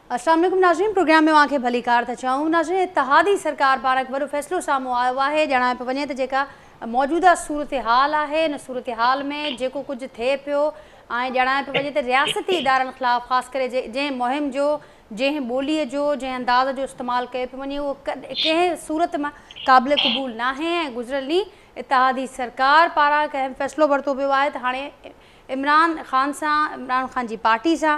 अस्सलाम वालेकुम नाज़रीन, प्रोग्राम में वांखे भली कार था चाहूँ। नाज़रीन, इत्तेहादी सरकार पारां वॾो फ़ैसिलो साम्हूं आयो आहे। ॼाणाए पियो वञे त जेका मौजूदा सूरत हाल आहे, इन सूरत हाल में जेको कुझु थिए पियो ऐं ॼाणाए पियो वञे त रियासती इदारनि ख़िलाफ़ु ख़ासि करे जंहिं मुहिम जो, जंहिं ॿोलीअ जो, जंहिं अंदाज़ जो इस्तेमालु कयो पियो वञे, उहो कंहिं सूरत मां क़ाबिल क़बूल न आहे। ऐं गुज़िरियल ॾींहुं इत्तेहादी सरकार पारां कंहिं फ़ैसिलो वरितो वियो आहे त हाणे इमरान ख़ान जी पार्टी सां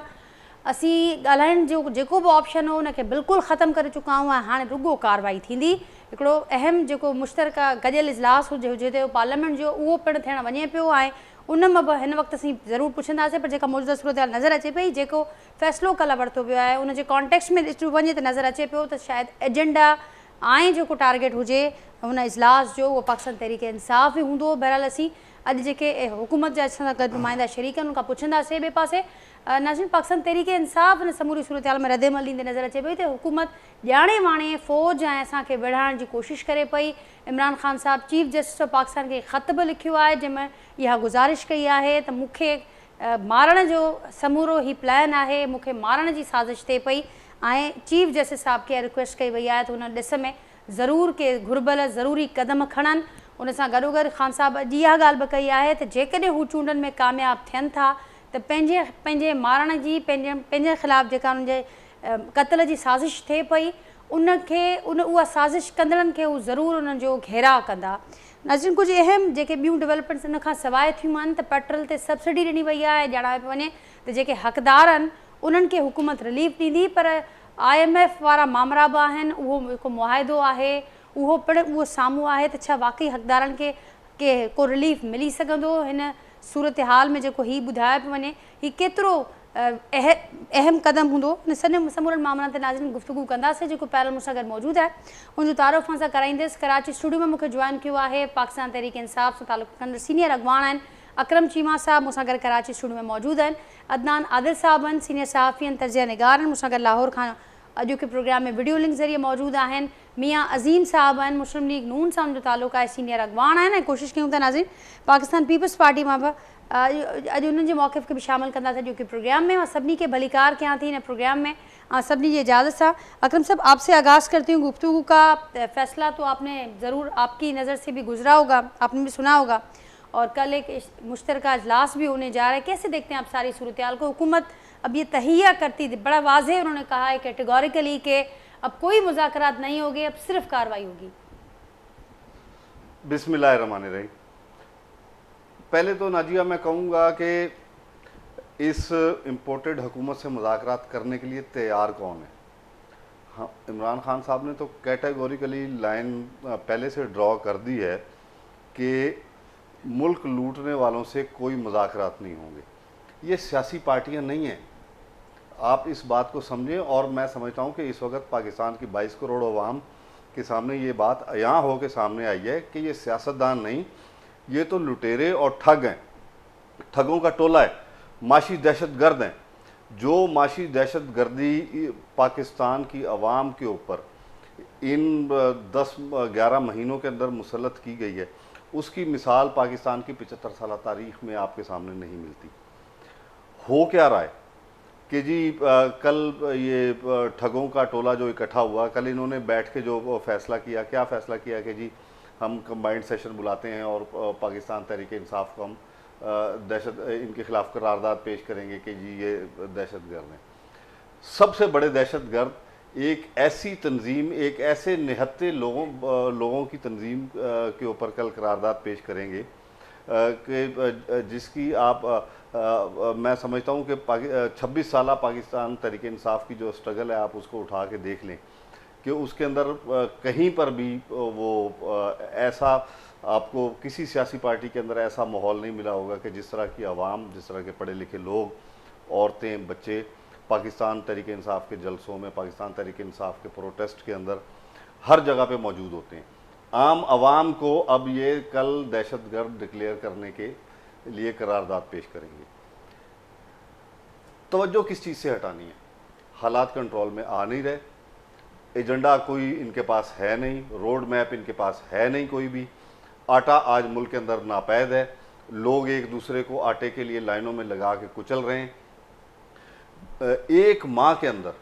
असीं ॻाल्हाइण जो जेको बि ऑप्शन हो उनखे बिल्कुलु ख़तमु करे चुका आहियूं ऐं हाणे रुॻो कार्रवाई थींदी। हिकिड़ो अहम जेको मुश्तरका गॾियल इजलास हुजे थो पार्लियामेंट जो, उहो पिणु थियणु वञे पियो ऐं उन मां बि हिन वक़्तु असीं ज़रूरु पुछंदासीं। पर जेका मौजूदा सूरत हाल नज़र अचे पई, जेको फ़ैसिलो कल्ह वरितो वियो आहे उनजे कॉन्टेक्स्ट में ॾिठो वञे त नज़र अचे पियो त शायदि एजेंडा ऐं जेको टारगेट हुजे हुन इजलास जो, उहो पाकिस्तान तहरीक इंसाफ़ ई हूंदो। बहरहाल असीं अॼु जेके हुकूमत जा असां सां गॾु नुमाइंदा शरीक आहिनि उनखां पुछंदासीं। ॿिए पासे नाज़रीन, पाकिस्तान तहरीक इंसाफ़ हिन समूरी सूरत हाल में रद्दमल ॾींदे नज़र अचे पई त हुकूमत ॼाणे वाणे फ़ौज ऐं असांखे विढ़ाइण जी कोशिशि करे पई। इमरान ख़ान साहब चीफ जस्टिस ऑफ पाकिस्तान खे ख़त बि लिखियो आहे जंहिंमें इहा गुज़ारिश कई आहे त मूंखे मारण जो समूरो ही प्लान आहे, मूंखे मारण जी साज़िश थिए पई ऐं चीफ जस्टिस साहब खे रिक्वेस्ट कई वई आहे त हुन ॾिस में ज़रूरु के घुर्बल ज़रूरी क़दम खणनि। उन सां गॾोगॾु ख़ान साहब अॼु इहा ॻाल्हि बि कई आहे त जेकॾहिं हू चूंडनि में कामयाबु थियनि था त पंहिंजे मारण जी पंहिंजे ख़िलाफ़ु जेका उनजे क़त्ल जी साज़िश थिए पई उहा साज़िश कंदड़नि खे हू ज़रूरु उन्हनि जो घेराव कंदा। नाज़रीन, कुझु अहम जेके ॿियूं डेवलपमेंट्स इन खां सवाइ थियूं आहिनि त पेट्रोल ते सब्सिडी ॾिनी वई आहे। ॼाणाए पियो वञे त जेके हक़दार आहिनि उन्हनि खे हुकूमत रिलीफ ॾींदी, पर IMF वारा मामरा बि आहिनि, उहो जेको मुआहिदो आहे उहो पिणु उहो साम्हूं आहे त छा वाक़ई हक़दारनि खे को रिलीफ मिली सघंदो। हिन सूरत हाल में जेको हीउ ॿुधायो पियो वञे हीउ केतिरो अहम क़दम हूंदो, हिन सॼे समूरनि मामलनि ते नाज़रीन गुफ़्तगू कंदासीं। जेको पैनल मूंसां गॾु मौजूदु आहे हुनजो तारुफ़ सां कराईंदसि। कराची स्टूडियो में मूंखे जॉइन कियो आहे पाकिस्तान तहरीक इंसाफ़ सां तालुक़ कंदड़ सीनियर अॻवान आहिनि अकरम चीमा साहब, मूंसां गॾु कराची स्टूडियो में मौजूदु आहिनि। अदनान आदिल साहब आहिनि, सीनियर सहाफ़ी आहिनि, तर्जिया निगार आहिनि, मूंसां गॾु लाहौर खां अॼु के प्रोग्राम में वीडियो लिंक ज़रिए मौजूदु आहिनि। मियाँ अज़ीम साहब आहिनि, मुस्लिम लीग नून सां उनजो तालुक़ु आहे, सीनियर अॻवान आहिनि। ऐं कोशिशि कयूं था नाज़रीन पाकिस्तान पीपल्स पार्टी मां बि अॼु उन्हनि जे मौक़िफ़ खे भी शामिल कंदासीं जो कि प्रोग्राम में। सभी के भलीकार कयां थी इन प्रोग्राम में सभी की इजाज़त से। अकरम साहब, आपसे आगाज़ करती हूँ। गुफ्तगू का फ़ैसला तो आपने ज़रूर आपकी नज़र से भी गुजरा होगा, आपने भी सुना होगा, और कल एक मुश्तरका इजलास भी होने जा रहा है। कैसे देखते हैं आप सारी सूरत हाल को? हुकूमत अब ये तहिया करती थी, बड़ा वाज़ेह उन्होंने कहा है कैटेगोरिकली कि अब कोई मुज़ाकरात नहीं होगी, अब सिर्फ कार्रवाई होगी। बिस्मिल्लाहिर्रहमानिर्रहीम। पहले तो नाजिया मैं कहूँगा कि इस इम्पोर्टेड हुकूमत से मुज़ाकरात करने के लिए तैयार कौन है। हाँ, इमरान खान साहब ने तो कैटेगोरिकली लाइन पहले से ड्रॉ कर दी है कि मुल्क लूटने वालों से कोई मुज़ाकरात नहीं होंगे। ये सियासी पार्टियाँ नहीं हैं, आप इस बात को समझें। और मैं समझता हूँ कि इस वक्त पाकिस्तान की 22 करोड़ अवाम के सामने ये बात अयां हो के सामने आई है कि ये सियासतदान नहीं, ये तो लुटेरे और ठग हैं, ठगों का टोला है, माशी दहशतगर्द हैं। जो माशी दहशतगर्दी पाकिस्तान की अवाम के ऊपर इन 10-11 महीनों के अंदर मुसल्लत की गई है, उसकी मिसाल पाकिस्तान की 75 साल तारीख़ में आपके सामने नहीं मिलती। हो क्या रहा है कि जी कल ये ठगों का टोला जो इकट्ठा हुआ, कल इन्होंने बैठ के जो फैसला किया, क्या फ़ैसला किया कि जी हम कंबाइंड सेशन बुलाते हैं और पाकिस्तान तहरीक इंसाफ को हम इनके ख़िलाफ़ करारदाद पेश करेंगे कि जी ये दहशतगर्द हैं। सबसे बड़े दहशतगर्द एक ऐसी तंजीम, एक ऐसे निहत्ते लोगों की तंजीम के ऊपर कल करारदाद पेश करेंगे कि जिसकी आप मैं समझता हूँ कि 26 साल पाकिस्तान तहरीक इंसाफ की जो स्ट्रगल है आप उसको उठा के देख लें कि उसके अंदर कहीं पर भी वो ऐसा आपको किसी सियासी पार्टी के अंदर ऐसा माहौल नहीं मिला होगा कि जिस तरह की आवाम, जिस तरह के पढ़े लिखे लोग, औरतें, बच्चे पाकिस्तान तहरीक इंसाफ के जलसों में, पाकिस्तान तहरीक इंसाफ के प्रोटेस्ट के अंदर हर जगह पे मौजूद होते हैं। आम आवाम को अब ये कल दहशतगर्द डिक्लेयर करने के लिए करारदाद पेश करेंगे। तवज्जो किस चीज़ से हटानी है? हालात कंट्रोल में आ नहीं रहे, एजेंडा कोई इनके पास है नहीं, रोड मैप इनके पास है नहीं कोई भी। आटा आज मुल्क के अंदर नापैद है, लोग एक दूसरे को आटे के लिए लाइनों में लगा के कुचल रहे हैं। एक माह के अंदर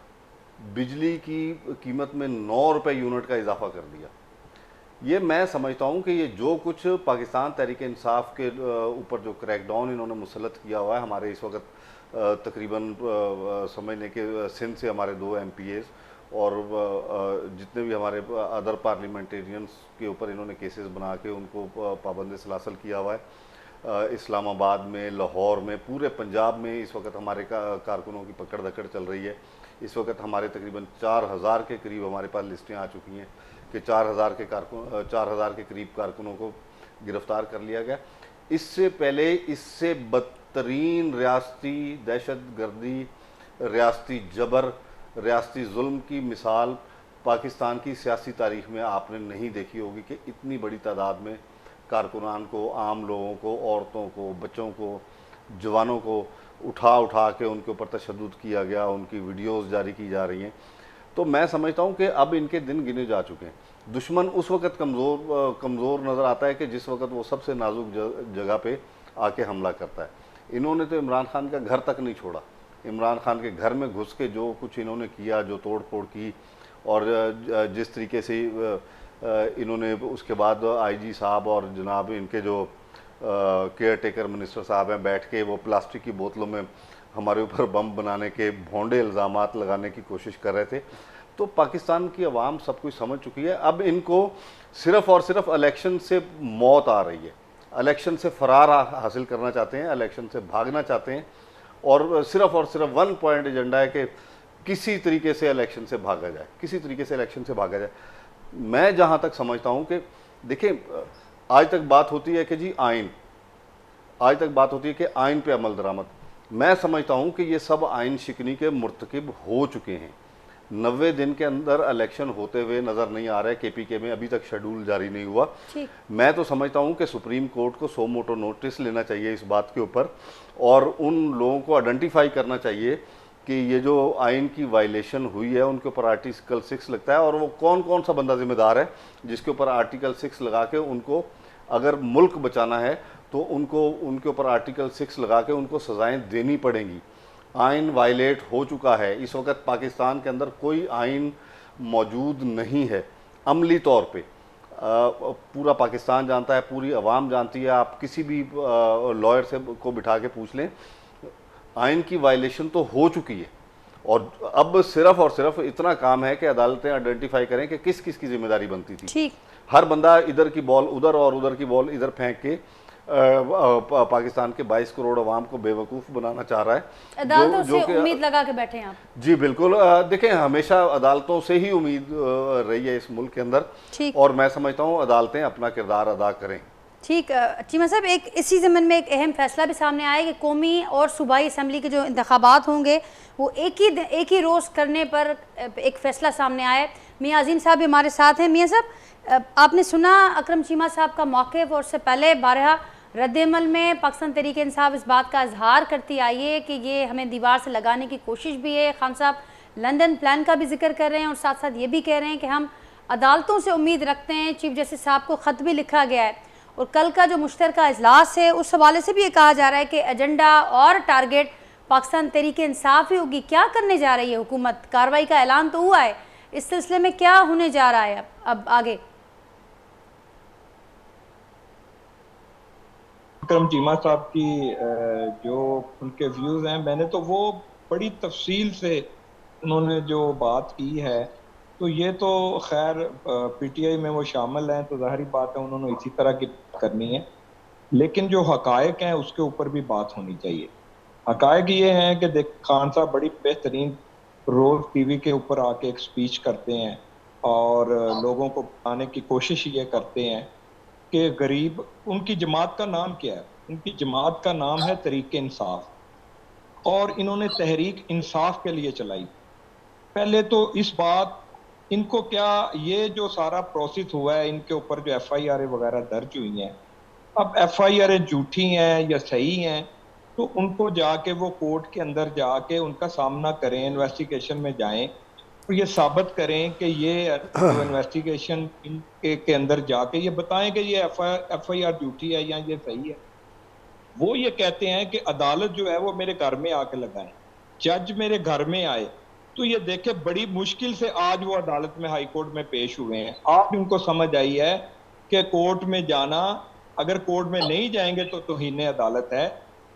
बिजली की कीमत में 9 रुपए यूनिट का इजाफा कर दिया। ये मैं समझता हूँ कि ये जो कुछ पाकिस्तान तहरीक इंसाफ के ऊपर जो क्रैकडाउन इन्होंने मुसल्लत किया हुआ है, हमारे इस वक्त तकरीबन समझने के सिंध से हमारे 2 MPAs और जितने भी हमारे अदर पार्लियामेंटेरियंस के ऊपर इन्होंने केसेस बना के उनको पाबंद सलासल किया हुआ है। इस्लामाबाद में, लाहौर में, पूरे पंजाब में इस वक्त हमारे कारकुनों की पकड़ धकड़ चल रही है। इस वक्त हमारे तकरीबन 4000 के करीब हमारे पास लिस्टें आ चुकी हैं कि 4000 के करीब कारकुनों को गिरफ्तार कर लिया गया। इससे पहले इससे बदतरीन रियासती दहशतगर्दी, रियासती जबर, रियासती जुल्म की मिसाल पाकिस्तान की सियासी तारीख में आपने नहीं देखी होगी कि इतनी बड़ी तादाद में कारकुनान को, आम लोगों को, औरतों को, बच्चों को, जवानों को उठा उठा के उनके ऊपर तशद्दुद किया गया, उनकी वीडियोस जारी की जा रही हैं। तो मैं समझता हूँ कि अब इनके दिन गिने जा चुके हैं। दुश्मन उस वक़्त कमज़ोर नज़र आता है कि जिस वक़्त वो सबसे नाजुक जगह पे आके हमला करता है। इन्होंने तो इमरान खान का घर तक नहीं छोड़ा। इमरान खान के घर में घुस के जो कुछ इन्होंने किया, जो तोड़ फोड़ की, और जिस तरीके से इन्होंने उसके बाद IG साहब और जनाब इनके जो केयर टेकर मिनिस्टर साहब हैं, बैठ के वो प्लास्टिक की बोतलों में हमारे ऊपर बम बनाने के भोंडे इल्ज़ामात लगाने की कोशिश कर रहे थे। तो पाकिस्तान की आवाम सब कुछ समझ चुकी है। अब इनको सिर्फ़ और सिर्फ इलेक्शन से मौत आ रही है, इलेक्शन से फरार हासिल करना चाहते हैं, इलेक्शन से भागना चाहते हैं, और सिर्फ वन पॉइंट एजेंडा है कि किसी तरीके से इलेक्शन से भागा जाए, किसी तरीके से इलेक्शन से भागा जाए। मैं जहाँ तक समझता हूँ कि देखिए, आज तक बात होती है कि जी आइन, आज तक बात होती है कि आइन पे अमल दरामद। मैं समझता हूँ कि ये सब आइन शिकनी के मुर्तकिब हो चुके हैं। 90 दिन के अंदर इलेक्शन होते हुए नज़र नहीं आ रहा है। KPK में अभी तक शेड्यूल जारी नहीं हुआ। मैं तो समझता हूँ कि सुप्रीम कोर्ट को सो मोटो नोटिस लेना चाहिए इस बात के ऊपर, और उन लोगों को आइडेंटिफाई करना चाहिए कि ये जो आइन की वायलेशन हुई है उनके ऊपर आर्टिकल 6 लगता है, और वो कौन कौन सा बंदा जिम्मेदार है जिसके ऊपर आर्टिकल 6 लगा के उनको, अगर मुल्क बचाना है तो उनको उनके ऊपर आर्टिकल 6 लगा के उनको सज़ाएं देनी पड़ेंगी। आइन वायलेट हो चुका है। इस वक्त पाकिस्तान के अंदर कोई आइन मौजूद नहीं है अमली तौर पे। पूरा पाकिस्तान जानता है, पूरी आवाम जानती है। आप किसी भी लॉयर से को बिठा के पूछ लें, आइन की वायलेशन तो हो चुकी है, और अब सिर्फ और सिर्फ इतना काम है कि अदालतें आइडेंटिफाई करें कि किस किस की जिम्मेदारी बनती थी। हर बंदा इधर की बॉल उधर और उधर की बॉल इधर फेंक के पाकिस्तान के 22 करोड़ अवाम को बेवकूफ़ बनाना चाह रहा है। अदालतों से उम्मीद लगा के बैठे हैं आप? जी बिल्कुल। देखें, हमेशा अदालतों से ही उम्मीद रही है इस मुल्क के अंदर, और मैं समझता हूँ अदालतें अपना किरदार अदा करें। ठीक। चीमा साहब, एक इसी ज़मन में एक अहम फैसला भी सामने आया कि कौमी और सूबाई असम्बली के जो इंतखाबात होंगे वो एक ही रोज़ करने पर एक फ़ैसला सामने आया है। मियाँ अजीम साहब भी हमारे साथ हैं। मियाँ साहब, आपने सुना अकरम चीमा साहब का मौक़िफ़, और उससे पहले बारहा रद्द-ए-अमल में पाकिस्तान तहरीक इंसाफ इस बात का इजहार करती आई है कि ये हमें दीवार से लगाने की कोशिश भी है। खान साहब लंदन प्लान का भी जिक्र कर रहे हैं, और साथ साथ ये भी कह रहे हैं कि हम अदालतों से उम्मीद रखते हैं। चीफ जस्टिस साहब को ख़त भी लिखा गया है, और कल का जो मुश्तरका इजलास है उस हवाले से भी ये कहा जा रहा है कि एजेंडा और टारगेट पाकिस्तान तहरीक इंसाफ ही होगी। क्या करने जा रही है हुकूमत? कार्रवाई का ऐलान तो हुआ है, इस सिलसिले में क्या होने जा रहा है अब आगे? अकरम चीमा साहब की जो उनके व्यूज़ हैं, मैंने तो वो बड़ी तफसील से उन्होंने जो बात की है, तो ये तो खैर PTI में वो शामिल हैं, तो ज़ाहिरी बात है उन्होंने इसी तरह की बात करनी है। लेकिन जो हकायक हैं उसके ऊपर भी बात होनी चाहिए। हकायक ये हैं कि देख, खान साहब बड़ी बेहतरीन रोज़ TV के ऊपर आके एक स्पीच करते हैं, और लोगों को बताने की कोशिश ये करते हैं कि गरीब, उनकी जमात का नाम क्या है? उनकी जमात का नाम है तहरीक इंसाफ, और इन्होंने तहरीक इंसाफ के लिए चलाई। पहले तो इस बात, इनको क्या, ये जो सारा प्रोसेस हुआ है, इनके ऊपर जो FIR वगैरह दर्ज हुई हैं, अब FIR झूठी हैं या सही हैं, तो उनको जाके वो कोर्ट के अंदर जाके उनका सामना करें, इन्वेस्टिगेशन में जाएं, तो ये साबित करें कि ये जो इन्वेस्टिगेशन के अंदर जाके ये बताएं कि ये FIR झूठी है या ये सही है। वो ये कहते हैं कि अदालत जो है वो मेरे घर में आके लगाए। जज मेरे घर में आए, तो ये देखे बड़ी मुश्किल से आज वो अदालत में, हाई कोर्ट में पेश हुए हैं। आज उनको समझ आई है कि कोर्ट में जाना, अगर कोर्ट में नहीं जाएंगे तो तौहीन अदालत है।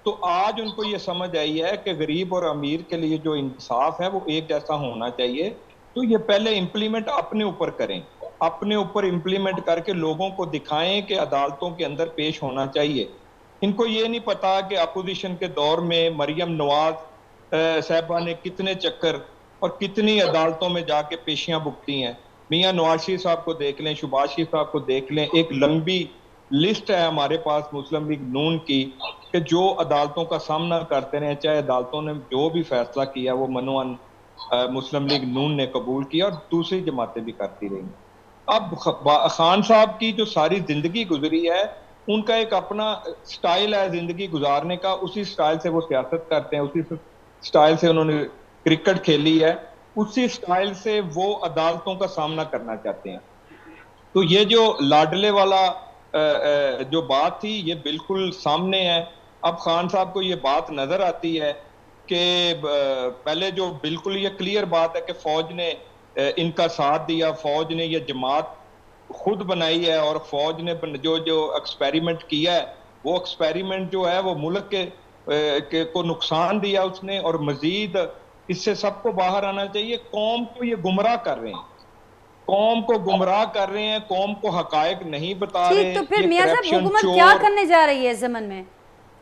तो आज उनको ये समझ आई है कि गरीब और अमीर के लिए जो इंसाफ है वो एक जैसा होना चाहिए। तो ये पहले इम्प्लीमेंट अपने ऊपर करें, अपने ऊपर इम्प्लीमेंट करके लोगों को दिखाएं कि अदालतों के अंदर पेश होना चाहिए। इनको ये नहीं पता कि अपोजिशन के दौर में मरियम नवाज साहबा ने कितने चक्कर और कितनी अदालतों में जाके पेशियां भुगती हैं। मियां नवाज शरीफ साहब को देख लें, शहबाज शरीफ साहब को देख लें, एक लंबी लिस्ट है हमारे पास मुस्लिम लीग नून की कि जो अदालतों का सामना करते रहे, चाहे अदालतों ने जो भी फैसला किया वो मनोअन मुस्लिम लीग नून ने कबूल किया और दूसरी जमातें भी करती रही। अब खान साहब की जो सारी जिंदगी गुजरी है, उनका एक अपना स्टाइल है जिंदगी गुजारने का, उसी स्टाइल से वो सियासत करते हैं, उसी स्टाइल से उन्होंने क्रिकेट खेली है, उसी स्टाइल से वो अदालतों का सामना करना चाहते हैं। तो ये जो लाडले वाला जो बात थी ये बिल्कुल सामने है। अब खान साहब को ये बात नजर आती है कि पहले जो बिल्कुल ये क्लियर बात है कि फौज ने इनका साथ दिया, फौज ने ये जमात खुद बनाई है और फौज ने जो एक्सपेरिमेंट किया है, वो एक्सपेरिमेंट जो है वो मुल्क के को नुकसान दिया उसने, और मजीद इससे सबको बाहर आना चाहिए। कौम को ये गुमराह कर रहे हैं, कौम को गुमराह कर रहे हैं, कौम को हकायक नहीं बता रहे। तो फिर मियां साहब हुकूमत क्या करने जा रही है इस जमन में?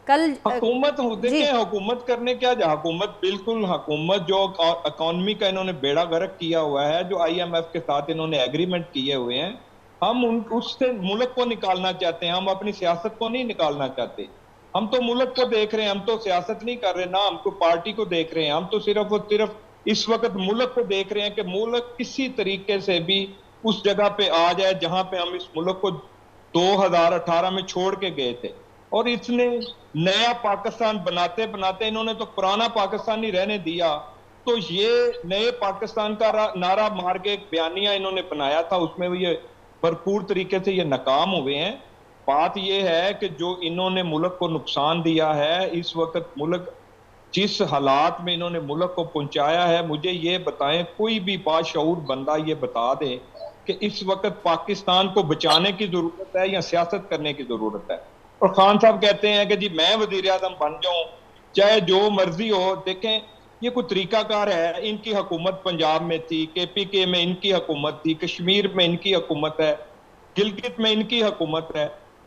कल हुकूमत देखें, हुकूमत करने क्या जा, हुकूमत बिल्कुल हुकूमत जो इकोनॉमी का इन्होंने बेड़ा गर्क किया हुआ है, जो IMF के साथ इन्होंने एग्रीमेंट किए हुए हैं, हम उससे मुल्क को निकालना चाहते हैं, हम अपनी सियासत को नहीं निकालना चाहते। हम तो मुल्क को देख रहे हैं, हम तो सियासत नहीं कर रहे ना, हम तो पार्टी को देख रहे हैं। हम तो सिर्फ और सिर्फ इस वक्त मुल्क को देख रहे हैं कि मुल्क किसी तरीके से भी उस जगह पे आ जाए जहां पे हम इस मुल्क को 2018 में छोड़ के गए थे। और इसने नया पाकिस्तान बनाते बनाते इन्होंने तो पुराना पाकिस्तान ही रहने दिया। तो ये नए पाकिस्तान का नारा मार के एक बयानिया इन्होंने बनाया था, उसमें ये भरपूर तरीके से ये नाकाम हुए हैं। बात ये है कि जो इन्होंने मुल्क को नुकसान दिया है, इस वक्त मुल्क जिस हालात में इन्होंने मुल्क को पहुंचाया है, मुझे ये बताएं, कोई भी बाशऊर बंदा ये बता दे कि इस वक्त पाकिस्तान को बचाने की जरूरत है या सियासत करने की जरूरत है। और खान साहब कहते हैं कि जी मैं वजीर आजम बन जाऊं, चाहे जो मर्जी हो। देखें, ये कोई तरीकाकार है। इनकी हुकूमत पंजाब में थी, KPK में इनकी हुकूमत थी, कश्मीर में इनकी हुकूमत है, गिलगित में इनकी हुकूमत है।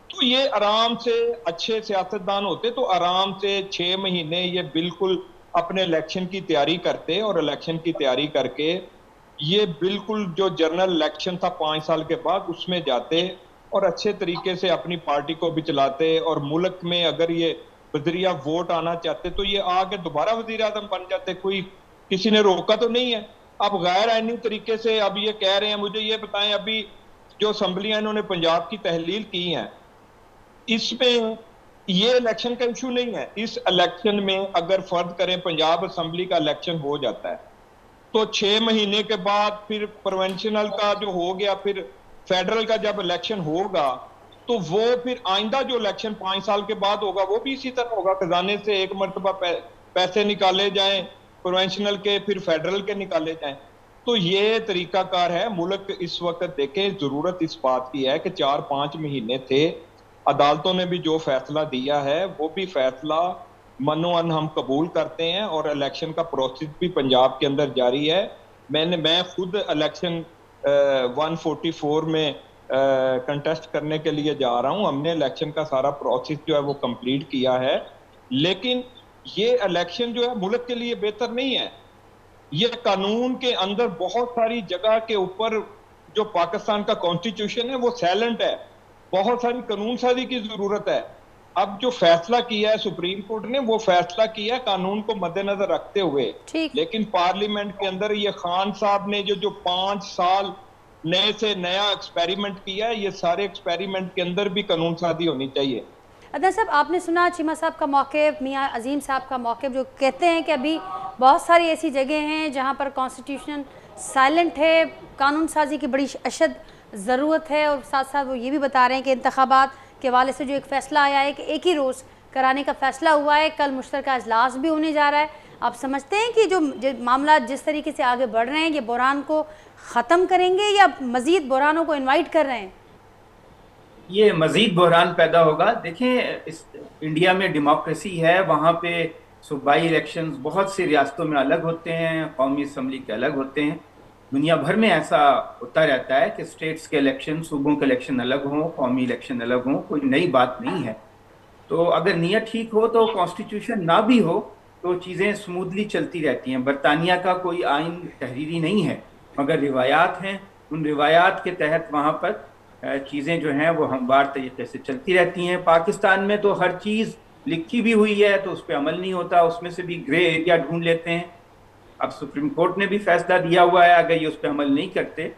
तो ये आराम से अच्छे सियासतदान होते तो आराम से 6 महीने ये बिल्कुल अपने इलेक्शन की तैयारी करते, और इलेक्शन की तैयारी करके ये बिल्कुल जो जनरल इलेक्शन था 5 साल के बाद उसमें जाते और अच्छे तरीके से अपनी पार्टी को भी चलाते। और मुल्क में अगर ये बदरिया वोट आना चाहते तो ये आके दोबारा वजीर आजम बन जाते, कोई किसी ने रोका तो नहीं है। अब गैर आईनी तरीके से अब ये कह रहे हैं। मुझे ये बताएं, अभी जो असम्बलियां इन्होंने पंजाब की तहलील की हैं, इसमें ये इलेक्शन का इशू नहीं है। इस इलेक्शन में अगर फर्ज करें पंजाब असेंबली का इलेक्शन हो जाता है तो 6 महीने के बाद फिर प्रोविंशियल का जो हो गया, फिर फेडरल का जब इलेक्शन होगा तो वो फिर आइंदा जो इलेक्शन 5 साल के बाद होगा वो भी इसी तरह होगा। खजाने से एक मरतबा पैसे निकाले जाएं प्रोविंशियल के, फिर फेडरल के निकाले जाएं। तो ये तरीकाकार है। मुल्क इस वक्त देखें, जरूरत इस बात की है कि 4-5 महीने थे, अदालतों ने भी जो फैसला दिया है वो भी फैसला मनोअन हम कबूल करते हैं, और इलेक्शन का प्रोसेस भी पंजाब के अंदर जारी है। मैं खुद इलेक्शन 144 में कंटेस्ट करने के लिए जा रहा हूं। हमने इलेक्शन का सारा प्रोसेस जो है वो कंप्लीट किया है। लेकिन ये इलेक्शन जो है मुल्क के लिए बेहतर नहीं है। ये कानून के अंदर बहुत सारी जगह के ऊपर जो पाकिस्तान का कॉन्स्टिट्यूशन है वो साइलेंट है, बहुत सारी कानून साजी की जरूरत है। अब जो फैसला किया है सुप्रीम कोर्ट ने, वो फैसला किया है कानून को मद्देनजर रखते हुए। लेकिन पार्लियामेंट के अंदर ये खान साहब ने जो 5 साल नए से नया एक्सपेरिमेंट किया है, ये सारे एक्सपेरिमेंट के अंदर भी कानून साजी होनी चाहिए। अदनान साहब, आपने सुना चीमा साहब का मौक़िफ़, मियां अजीम साहब का मौक़िफ़, जो कहते हैं कि अभी बहुत सारी ऐसी जगह हैं जहां पर कॉन्स्टिट्यूशन साइलेंट है, कानून साजी की बड़ी अशद ज़रूरत है। और साथ साथ वो ये भी बता रहे हैं कि इंतखाबात के हवाले से जो एक फ़ैसला आया है कि एक ही रोज़ कराने का फ़ैसला हुआ है, कल मुश्तरका इजलास भी होने जा रहा है। आप समझते हैं कि जो मामला जिस तरीके से आगे बढ़ रहे हैं ये बुरहान को ख़त्म करेंगे या मज़ीद बुरहानों को इनवाइट कर रहे हैं? ये मजीद बहरान पैदा होगा। देखें, इस इंडिया में डेमोक्रेसी है, वहाँ पे सूबाई इलेक्शंस बहुत सी रियासतों में अलग होते हैं, कौमी असम्बली के अलग होते हैं। दुनिया भर में ऐसा होता रहता है कि स्टेट्स के इलेक्शन, सूबों के इलेक्शन अलग हों, कौमी इलेक्शन अलग हों, कोई नई बात नहीं है। तो अगर नीयत ठीक हो तो कॉन्स्टिट्यूशन ना भी हो तो चीज़ें स्मूथली चलती रहती हैं। बरतानिया का कोई आइन तहरीरी नहीं है, मगर रिवायात हैं, उन रिवायात के तहत वहाँ पर चीज़ें जो हैं वो हमवार तरीके से चलती रहती हैं। पाकिस्तान में तो हर चीज़ लिखी भी हुई है तो उस पर अमल नहीं होता, उसमें से भी ग्रे एरिया ढूंढ लेते हैं। अब सुप्रीम कोर्ट ने भी फैसला दिया हुआ है, अगर ये उस पर अमल नहीं करते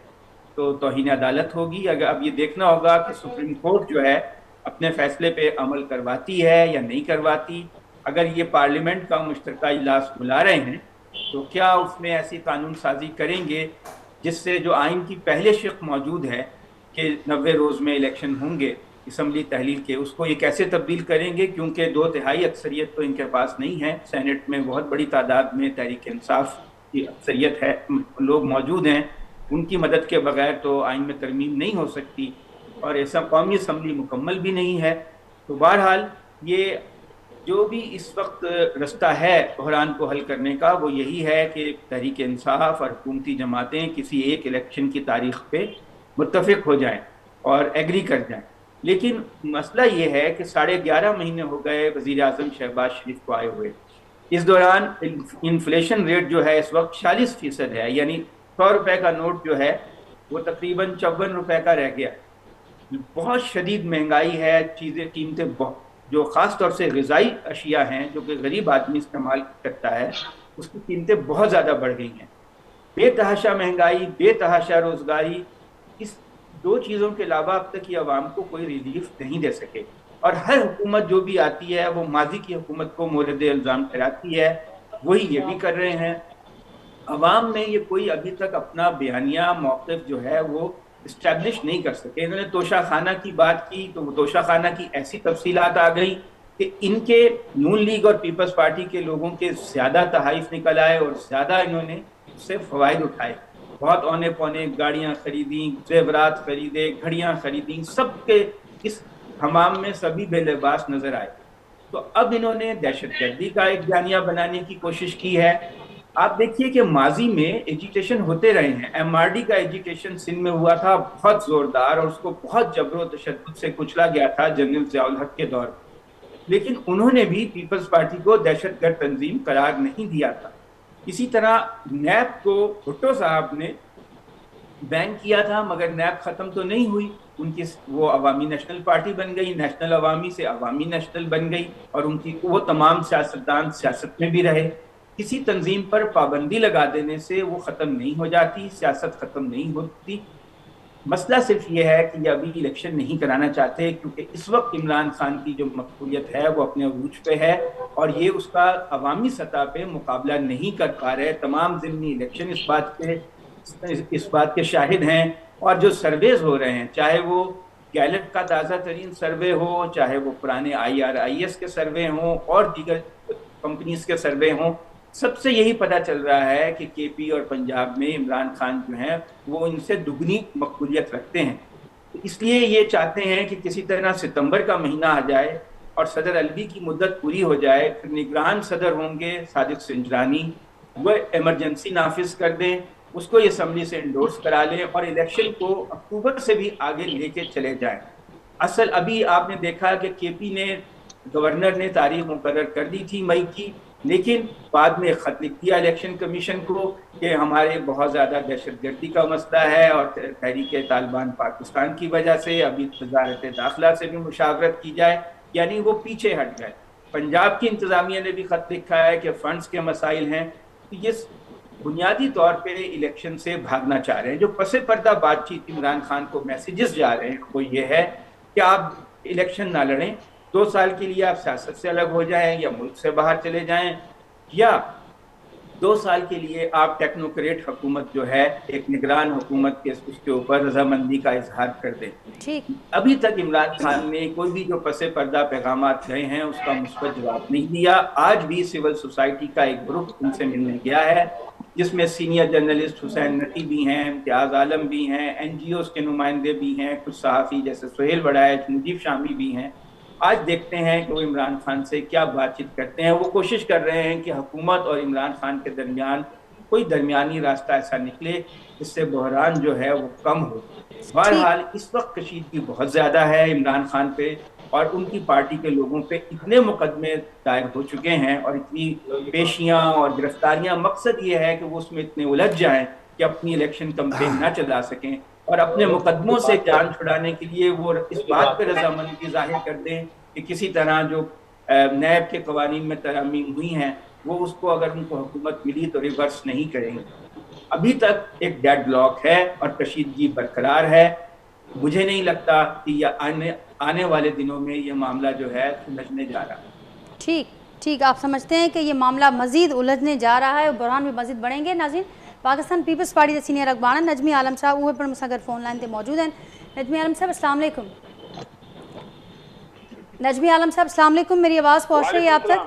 तो तौहीन अदालत होगी। अगर अब ये देखना होगा कि सुप्रीम कोर्ट जो है अपने फैसले पे अमल करवाती है या नहीं करवाती। अगर ये पार्लियामेंट का मुश्तरका इजलास बुला रहे हैं तो क्या उसमें ऐसी कानून साजी करेंगे जिससे जो आइन की पहले शिक मौजूद है कि 90 रोज़ में इलेक्शन होंगे असम्बली तहलील के, उसको ये कैसे तब्दील करेंगे? क्योंकि 2/3 अक्सरियत तो इनके पास नहीं है। सेनेट में बहुत बड़ी तादाद में तहरीक इंसाफ की अक्सरियत है, लोग मौजूद हैं, उनकी मदद के बगैर तो आइन में तरमीम नहीं हो सकती, और ऐसा कौमी असम्बली मुकम्मल भी नहीं है। तो बहरहाल ये जो भी इस वक्त रास्ता है बहरान को हल करने का वो यही है कि तहरीक इंसाफ और हुकूमती जमातें किसी एक इलेक्शन की तारीख पे मुत्तफिक हो जाएं और एग्री कर जाएं। लेकिन मसला ये है कि 11.5 महीने हो गए वज़ीर आज़म शहबाज शरीफ को आए हुए। इस दौरान इन्फ्लेशन रेट जो है इस वक्त 46% है, यानी 100 रुपये का नोट जो है वो तकरीबन 54 रुपये का रह गया। बहुत शदीद महंगाई है, चीज़ें कीमतें जो ख़ास तौर से ग़िज़ाई अशिया हैं जो कि गरीब आदमी इस्तेमाल करता है उसकी कीमतें बहुत ज़्यादा बढ़ गई हैं। बेतहाशा महंगाई, बेतहाशा रोज़गारी, इस दो चीज़ों के अलावा अब तक ये अवाम को कोई रिलीफ नहीं दे सके। और हर हुकूमत जो भी आती है वो माजी की हुकूमत को मोरद इल्ज़ाम ठहराती है, वही ये भी कर रहे हैं। अवाम में ये कोई अभी तक अपना बयानिया मौक़िफ़ जो है वो इस्टेब्लिश नहीं कर सके। इन्होंने तोशा खाना की बात की तो तोशा खाना की ऐसी तफसीलात आ गई कि इनके नून लीग और पीपल्स पार्टी के लोगों के ज़्यादा तहाइफ निकल आए और ज़्यादा इन्होंने उससे फ़वाइद उठाए। बहुत औने पौने गाड़ियाँ खरीदी, जेवरात खरीदे, घड़ियाँ खरीदी, सबके इस हमाम में सभी बेलिबास नज़र आए। तो अब इन्होंने दहशतगर्दी का एक बयानिया बनाने की कोशिश की है। आप देखिए कि माजी में एजुकेशन होते रहे हैं, MRD का एजुकेशन सिंध में हुआ था बहुत ज़ोरदार और उसको बहुत जबरो तशद्दुद से कुचला गया था जनरल ज़ियाउल हक के दौर, लेकिन उन्होंने भी पीपल्स पार्टी को दहशतगर्द तंजीम करार नहीं दिया था। इसी तरह नैब को भुट्टो साहब ने बैन किया था मगर नैब ख़त्म तो नहीं हुई, उनकी वो अवामी नेशनल पार्टी बन गई, नेशनल अवामी से अवामी नेशनल बन गई और उनकी वो तमाम सियासतदान सियासत में भी रहे। किसी तंजीम पर पाबंदी लगा देने से वो ख़त्म नहीं हो जाती, सियासत ख़त्म नहीं होती। मसला सिर्फ ये है कि ये अभी इलेक्शन नहीं कराना चाहते क्योंकि इस वक्त इमरान खान की जो मकबूलियत है वो अपने अरूज पे है और ये उसका अवामी सतह पे मुकाबला नहीं कर पा रहे। तमाम ज़िमनी इलेक्शन इस बात के शाहिद हैं और जो सर्वेज हो रहे हैं, चाहे वो गैलेट का ताज़ा तरीन सर्वे हो, चाहे वो पुराने IRIS के सर्वे हों और दीगर कंपनीज के सर्वे हों, सबसे यही पता चल रहा है कि KP और पंजाब में इमरान खान जो हैं वो इनसे दुगनी मकबूलियत रखते हैं। तो इसलिए ये चाहते हैं कि किसी तरह सितंबर का महीना आ जाए और सदर अलवी की मुद्दत पूरी हो जाए, फिर निगरान सदर होंगे सादिक सिंजरानी, वह इमरजेंसी नाफिज कर दें, उसको ये असम्बली से इंडोर्स करा लें और इलेक्शन को अक्टूबर से भी आगे लेके चले जाएं। असल अभी आपने देखा कि KP ने, गवर्नर ने तारीख मुकर्रर कर दी थी मई की, लेकिन बाद में ख़त लिख दिया इलेक्शन कमीशन को कि हमारे बहुत ज़्यादा दहशतगर्दी का मसला है और तहरीक तालिबान पाकिस्तान की वजह से अभी वज़ारत दाखिला से भी मुशावरत की जाए, यानी वो पीछे हट गए। पंजाब की इंतज़ामिया ने भी ख़त लिखा है कि फ़ंड्स के मसाइल हैं। तो ये बुनियादी तौर पे इलेक्शन से भागना चाह रहे हैं। जो पसे पर्दा बातचीत इमरान खान को मैसेजेस जा रहे हैं वो ये है कि आप इलेक्शन ना लड़ें, 2 साल के लिए आप सियासत से अलग हो जाएं या मुल्क से बाहर चले जाएं, या 2 साल के लिए आप टेक्नोक्रेट हुकूमत जो है, एक निगरान हुकूमत के उसके ऊपर रजामंदी का इजहार कर दें। ठीक। अभी तक इमरान खान ने कोई भी जो पसे पर्दा पैगामात गए हैं उसका मुस्बत जवाब नहीं दिया। आज भी सिविल सोसाइटी का एक ग्रुप उनसे मिलने गया है, जिसमें सीनियर जर्नलिस्ट हुसैन नकी भी हैं, इम्तियाज आलम भी हैं, NGOs के नुमाइंदे भी हैं, कुछ सहाफ़ी जैसे सुहेल बड़ाइच, मुजीब शामी भी हैं। आज देखते हैं कि वो इमरान खान से क्या बातचीत करते हैं। वो कोशिश कर रहे हैं कि हुकूमत और इमरान खान के दरमियान कोई दरमियानी रास्ता ऐसा निकले जिससे बहरान जो है वो कम हो। बहरहाल इस वक्त कशीदगी बहुत ज़्यादा है इमरान खान पे, और उनकी पार्टी के लोगों पे इतने मुकदमे दायर हो चुके हैं और इतनी पेशियां और गिरफ्तारियां, मकसद ये है कि वो उसमें इतने उलझ जाएं कि अपनी इलेक्शन कैंपेन ना चला सकें, और अपने मुकदमों से जान छुड़ाने के लिए वो इस बात पर रजामंदी जाहिर कर दें कि किसी तरह जो नैब के कवानीन में तरमीम हुई हैं वो उसको अगर उनको हुकूमत मिली तो रिवर्स नहीं करेंगे। अभी तक एक डेडलॉक है और कशीदगी बरकरार है। मुझे नहीं लगता कि यह आने वाले दिनों में ये मामला जो है सुलझने जा रहा है। ठीक ठीक, आप समझते हैं कि ये मामला मजीद उलझने जा रहा है और बुरहान भी मजीद बढ़ेंगे। नाज़रीन, पाकिस्तान पीपल्स पार्टी के सीनियर अखबार नजमी आलम साहब उहे पर मुसागर फ़ोन लाइन ते मौजूद हैं। नजमी आलम साहब अस्सलाम वालेकुम। नजमी आलम साहब अस्सलाम वालेकुम, मेरी आवाज़ पहुँच रही है आप तक?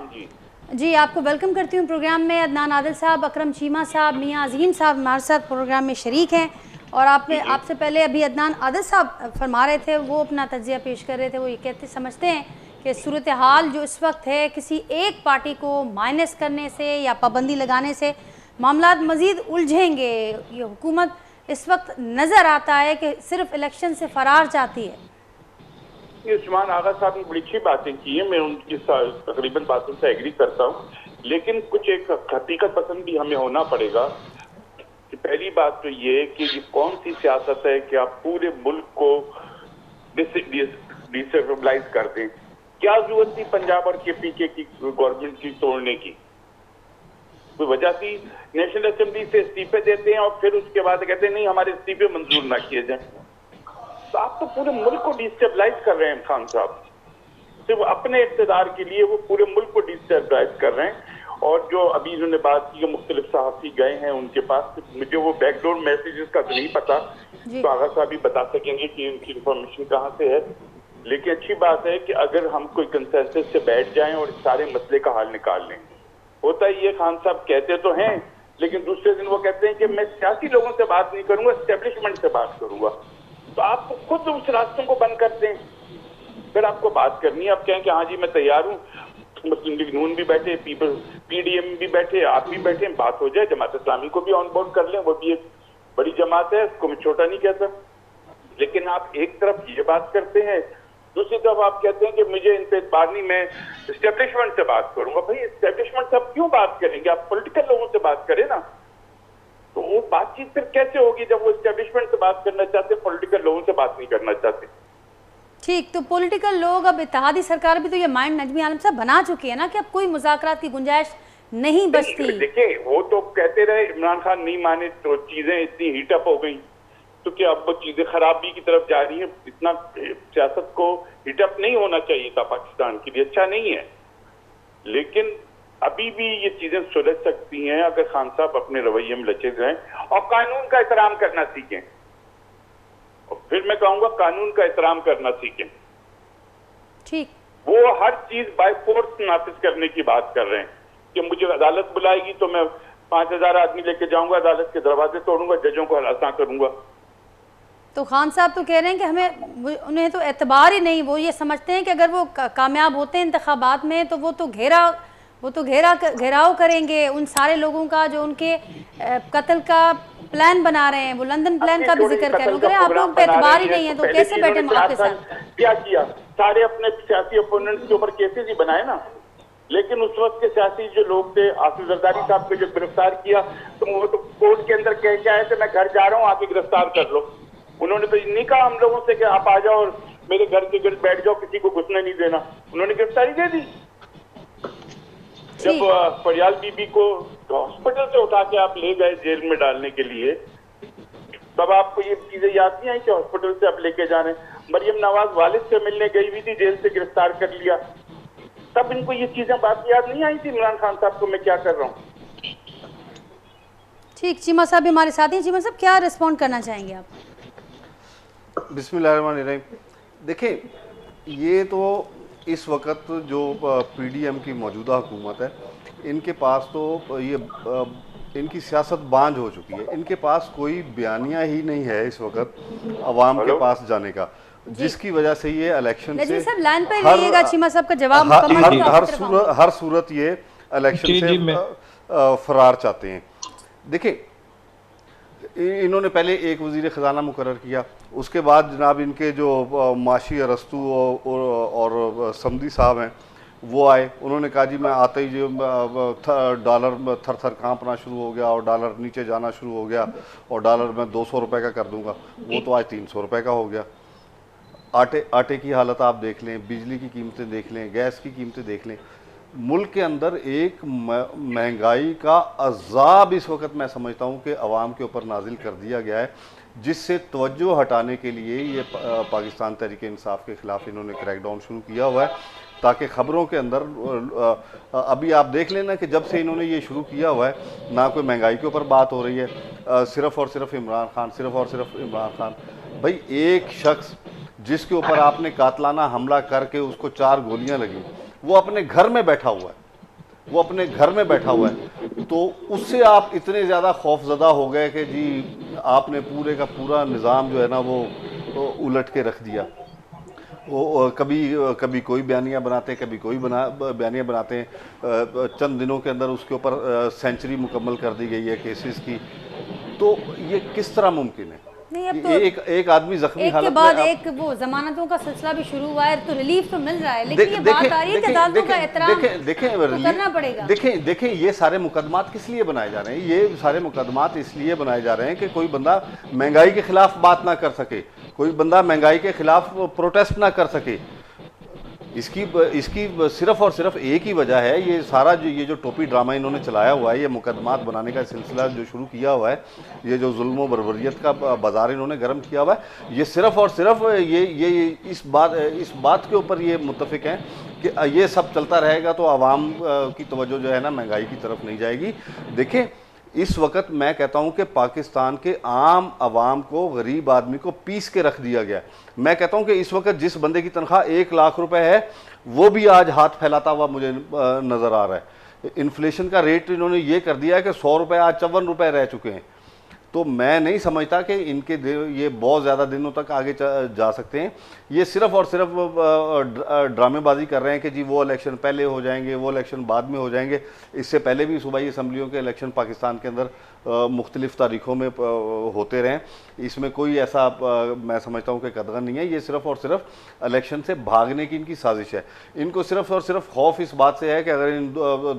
जी, आपको वेलकम करती हूँ प्रोग्राम में। अदनान आदिल साहब, अकरम चीमा साहब, मियाँ अजीम साहब हमारे साथ प्रोग्राम में शरीक हैं। और आपसे पहले अभी अदनान आदिल साहब फरमा रहे थे, वो अपना तज्जिया पेश कर रहे थे। वो ये समझते हैं कि सूरत हाल जो इस वक्त है किसी एक पार्टी को माइनस करने से या पाबंदी लगाने से मामला मज़ीद उलझेंगे। ये हुकूमत इस वक्त नज़र आता है कि सिर्फ इलेक्शन से फरार चाहती है। उस्मान आगा साहब ने बड़ी अच्छी बातें की है, मैं उनकी तकरीबन बातों से एग्री करता हूँ, लेकिन कुछ एक हकीकत पसंद भी हमें होना पड़ेगा। कि पहली बात तो ये कि ये कौन सी सियासत है कि आप पूरे मुल्क को डिस्टेबलाइज कर दें। क्या जरूरत थी पंजाब और KPK की गवर्नमेंट की तोड़ने की? कोई वजह थी? नेशनल असेंबली से इस्तीफे देते हैं और फिर उसके बाद कहते हैं नहीं हमारे इस्तीफे मंजूर ना किए जाए। तो आप तो पूरे मुल्क को डिस्टेबलाइज कर रहे हैं खान साहब, सिर्फ अपने इक़्तिदार के लिए वो पूरे मुल्क को डिस्टेबलाइज कर रहे हैं। और जो अभी इन्होंने बात की, मुख्तलिफ सहाफ़ी गए हैं उनके पास, मुझे वो बैकडोर मैसेजेस का नहीं पता, तो आगा साहब भी बता सकेंगे कि उनकी इंफॉर्मेशन कहाँ से है। लेकिन अच्छी बात है कि अगर हम कोई कंसेंसस से बैठ जाएं और सारे मसले का हल निकाल लें। होता ही ये खान साहब कहते तो हैं, लेकिन दूसरे दिन वो कहते हैं कि मैं सियासी लोगों से बात नहीं करूंगा, एस्टेब्लिशमेंट से बात करूंगा। तो आप खुद उस रास्तों को बंद करते हैं। फिर आपको बात करनी है, आप कहें कि हाँ जी मैं तैयार हूँ, मुस्लिम लीग नून भी बैठे, PDM भी बैठे, आप भी बैठे, बात हो जाए, जमात इस्लामी को भी ऑन बोर्ड कर लें, वो भी एक बड़ी जमात है, उसको मैं छोटा नहीं कहता। लेकिन आप एक तरफ ये बात करते हैं, दूसरी तरफ आप कहते हैं कि मुझे इन पे इतबार नहीं, मैं एस्टेब्लिशमेंट से बात करूंगा। भाई एस्टेब्लिशमेंट से आप क्यों बात करेंगे? आप पॉलिटिकल लोगों से बात करें ना। तो वो बातचीत फिर कैसे होगी जब वो एस्टेब्लिशमेंट से बात करना चाहते, पॉलिटिकल लोगों से बात नहीं करना चाहते? ठीक, तो पॉलिटिकल लोग, अब इत्तेहादी सरकार भी तो ये माइंड नजमी आलम साहब बना चुकी है ना कि अब कोई मुज़ाकरात की गुंजाइश नहीं बचती। देखिए वो तो कहते रहे, इमरान खान नहीं माने तो चीजें इतनी हीटअप हो गई, तो क्या अब वो चीजें खराबी की तरफ जा रही है। इतना सियासत को हीटअप नहीं होना चाहिए था, पाकिस्तान के लिए अच्छा नहीं है। लेकिन अभी भी ये चीजें सुलझ सकती हैं अगर खान साहब अपने रवैये में लचक रहें और कानून का एहतराम करना सीखें। और फिर मैं कहूंगा कानून का एहतराम करना सीखें। ठीक, वो हर चीज बाय फोर्स नाफिज करने की बात कर रहे हैं कि मुझे अदालत बुलाएगी तो मैं 5000 आदमी लेके जाऊंगा, अदालत के दरवाजे तोड़ूंगा, जजों को हरासा करूंगा। तो खान साहब तो कह रहे हैं कि हमें, उन्हें तो एतबार ही नहीं। वो ये समझते हैं कि अगर वो कामयाब होते हैं इंतखाबात में तो वो तो घेराव करेंगे उन सारे लोगों का जो उनके कत्ल का प्लान बना रहे हैं। वो लंदन प्लान का भी जिक्र कर रहे हैं। आप लोग पे एतबार ही नहीं है तो कैसे बैठे आपके साथ? क्या किया? सारे अपने सियासी ओपोनेंट्स के ऊपर केसेस ही बनाए ना। लेकिन उस वक्त के सियासी जो लोग थे, आसिफ जरदारी साहब को जो गिरफ्तार किया, तो वो तो कोर्ट के अंदर कह के आए थे मैं घर जा रहा हूँ, आके गिरफ्तार कर लो। उन्होंने तो नहीं कहा हम लोगों से कि आप आ जाओ और मेरे घर के गिर्द बैठ जाओ, किसी को घुसने नहीं देना। उन्होंने गिरफ्तारी दे दी। जब फरियाल बीबी को हॉस्पिटल से उठा के आप ले गए जेल में डालने के लिए, तब आपको ये चीजें याद नहीं आई कि हॉस्पिटल से आप लेके जा रहे हैं? मरियम नवाज वालिद से मिलने गई हुई थी, जेल से गिरफ्तार कर लिया, तब इनको ये चीजें बात याद नहीं आई थी इमरान खान साहब को मैं क्या कर रहा हूँ। ठीक, चीमा साहब भी हमारे साथ हैं। चीमा साहब, क्या रिस्पॉन्ड करना चाहेंगे आप? बिस्मिल्लाहिर्रहमानिर्रहीम। देखिए, ये तो इस वक्त जो पीडीएम की मौजूदा हुकूमत है, इनके पास तो ये इनकी सियासत बांझ हो चुकी है। इनके पास कोई बयानिया ही नहीं है इस वक्त अवाम के पास जाने का, जिसकी वजह से ये इलेक्शन से सब लाइन पर रहिएगा। चीमा साहब का जवाब मुकम्मल हर सूरत ये इलेक्शन से फरार चाहते हैं। देखिए, इन्होंने पहले एक वजीर ख़जाना मुकर्रर किया, उसके बाद जनाब इनके जो माशी अरस्तू और समदी साहब हैं वो आए। उन्होंने कहा जी मैं आते ही जो डॉलर थर थर कांपना शुरू हो गया और डॉलर नीचे जाना शुरू हो गया और डॉलर मैं 200 रुपये का कर दूंगा, वो तो आज 300 रुपये का हो गया। आटे की हालत आप देख लें, बिजली की कीमतें देख लें, गैस की कीमतें देख लें। मुल्क के अंदर एक महंगाई का अज़ाब इस वक्त मैं समझता हूँ कि अवाम के ऊपर नाजिल कर दिया गया है, जिससे तवज्जो हटाने के लिए ये पाकिस्तान तहरीक इंसाफ के ख़िलाफ़ इन्होंने क्रैकडाउन शुरू किया हुआ है, ताकि ख़बरों के अंदर अभी आप देख लेना कि जब से इन्होंने ये शुरू किया हुआ है ना कोई महंगाई के ऊपर बात हो रही है, सिर्फ़ और सिर्फ इमरान खान, सिर्फ़ और सिर्फ इमरान खान। भाई, एक शख्स जिसके ऊपर आपने कातलाना हमला करके उसको 4 गोलियां लगी, वो अपने घर में बैठा हुआ है, वो अपने घर में बैठा हुआ है, तो उससे आप इतने ज़्यादा खौफजदा हो गए कि जी आपने पूरे का पूरा निज़ाम जो है ना वो उलट के रख दिया। वो कभी कोई बयानिया बनाते हैं, कभी कोई बयानिया बनाते हैं। चंद दिनों के अंदर उसके ऊपर सेंचुरी मुकम्मल कर दी गई है केसेस की। तो ये किस तरह मुमकिन है? नहीं, अब तो एक आदमी जख्मी हालत के बाद एक वो जमानतों का सिलसिला भी शुरू हुआ है, तो रिलीफ तो मिल रहा है, लेकिन ये बात आ रही है कि अदालतों का एहतराम करना पड़ेगा। देखें ये सारे मुकदमात किस लिए बनाए जा रहे हैं? ये सारे मुकदमात इसलिए बनाए जा रहे हैं कि कोई बंदा महंगाई के खिलाफ बात ना कर सके, कोई बंदा महंगाई के खिलाफ प्रोटेस्ट ना कर सके। इसकी सिर्फ और सिर्फ एक ही वजह है, ये सारा ये जो टोपी ड्रामा इन्होंने चलाया हुआ है, ये मुकदमात बनाने का सिलसिला जो शुरू किया हुआ है, ये जो जुल्म व बर्बरियत का बाजार इन्होंने गर्म किया हुआ है, ये सिर्फ और सिर्फ ये इस बात के ऊपर ये मुत्तफिक हैं कि ये सब चलता रहेगा तो आवाम की तवज्जो जो है ना महंगाई की तरफ नहीं जाएगी। देखें, इस वक्त मैं कहता हूं कि पाकिस्तान के आम आवाम को, गरीब आदमी को पीस के रख दिया गया। मैं कहता हूं कि इस वक्त जिस बंदे की तनख्वाह 1 लाख रुपए है, वो भी आज हाथ फैलाता हुआ मुझे नज़र आ रहा है। इन्फ्लेशन का रेट इन्होंने ये कर दिया है कि 100 रुपये आज 54 रुपये रह चुके हैं। तो मैं नहीं समझता कि ये बहुत ज़्यादा दिनों तक आगे जा सकते हैं। ये सिर्फ और सिर्फ ड्रामेबाजी कर रहे हैं कि जी वो इलेक्शन पहले हो जाएंगे, वो इलेक्शन बाद में हो जाएंगे। इससे पहले भी सूबाई असम्बलियों के इलेक्शन पाकिस्तान के अंदर मुख्तलिफ तारीखों में होते रहें। इसमें कोई ऐसा मैं समझता हूँ कि कदगन नहीं है। ये सिर्फ और सिर्फ इलेक्शन से भागने की इनकी साजिश है। इनको सिर्फ और सिर्फ खौफ इस बात से है कि अगर इन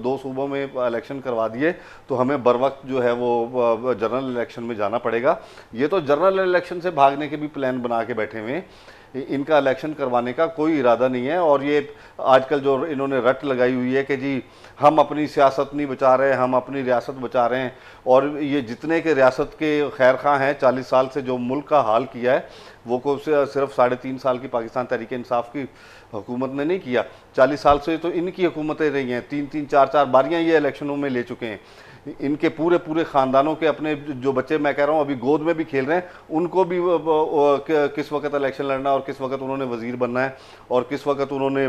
2 सूबों में इलेक्शन करवा दिए तो हमें बर वक्त जो है वो जनरल इलेक्शन में जाना पड़ेगा। ये तो जनरल इलेक्शन से भागने के भी प्लान बना के बैठे हुए हैं। इनका इलेक्शन करवाने का कोई इरादा नहीं है। और ये आजकल जो इन्होंने रट लगाई हुई है कि जी हम अपनी सियासत नहीं बचा रहे, हम अपनी रियासत बचा रहे हैं, और ये जितने के रियासत के खैर खां हैं 40 साल से जो मुल्क का हाल किया है वो को सिर्फ 3.5 साल की पाकिस्तान तहरीक इंसाफ की हुकूमत ने नहीं किया। 40 साल से तो इनकी हुकूमतें रही हैं, 3-3, 4-4 बारियाँ ये इलेक्शनों में ले चुके हैं। इनके पूरे ख़ानदानों के अपने जो बच्चे मैं कह रहा हूँ अभी गोद में भी खेल रहे हैं, उनको भी किस वक्त इलेक्शन लड़ना और किस वक्त उन्होंने वज़ीर बनना है और किस वक्त उन्होंने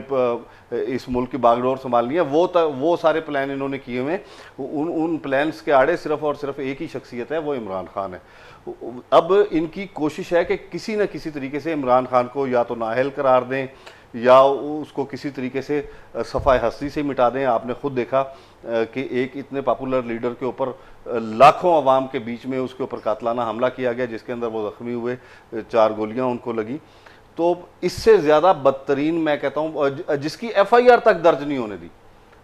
इस मुल्क की बागडोर संभालनी है, वो सारे प्लान इन्होंने किए हुए हैं। उन प्लान्स के आड़े सिर्फ और सिर्फ एक ही शख्सियत है, वो इमरान खान है। अब इनकी कोशिश है कि किसी न किसी तरीके से इमरान खान को या तो नाअहल करार दें या उसको किसी तरीके से सफ़ाए हस्ती से मिटा दें। आपने खुद देखा कि एक इतने पॉपुलर लीडर के ऊपर लाखों अवाम के बीच में उसके ऊपर कातलाना हमला किया गया, जिसके अंदर वो ज़ख्मी हुए, 4 गोलियां उनको लगी। तो इससे ज़्यादा बदतरीन मैं कहता हूँ, जिसकी FIR तक दर्ज नहीं होने दी,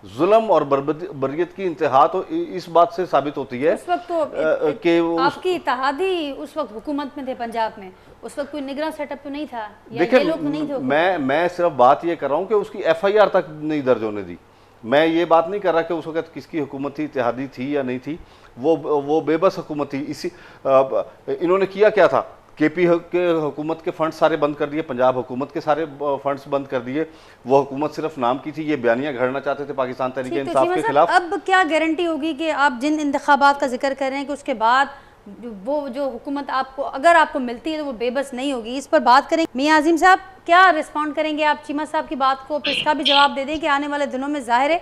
जुल्म और बर्बरियत की इंतहा तो इस बात से साबित होती है। उस वक्त तो कि आपकी इत्तेहादी उस वक्त हुकूमत में थे पंजाब में, उस वक्त कोई निगरान सेटअप तो नहीं था, या ये लोग नहीं थे। मैं सिर्फ बात ये कर रहा हूँ कि उसकी FIR तक नहीं दर्ज होने दी। मैं ये बात नहीं कर रहा कि उस वक्त किसकी हुकूमत थी, इत्तेहादी थी या नहीं थी, वो बेबस हुकूमत थी। इन्होंने किया क्या था, केपी के हुकूमत के फंड सारे बंद कर दिए, पंजाब हुकूमत के सारे फंड्स बंद कर दिए। वो हुकूमत सिर्फ नाम की थी, ये बयानियां घड़ना चाहते थे पाकिस्तान तहरीक ठीक है, इंसाफ चीमा के साहब, खिलाफ। अब क्या गारंटी होगी कि आप जिन इंतखाबात का जिक्र कर रहे हैं कि उसके बाद वो जो हुकूमत आपको अगर आपको मिलती है तो वो बेबस नहीं होगी, इस पर बात करें। मियां अजीम साहब, क्या रिस्पॉन्ड करेंगे आप चीमा साहब की बात को? फिर इसका भी जवाब दे दें कि आने वाले दिनों में जाहिर है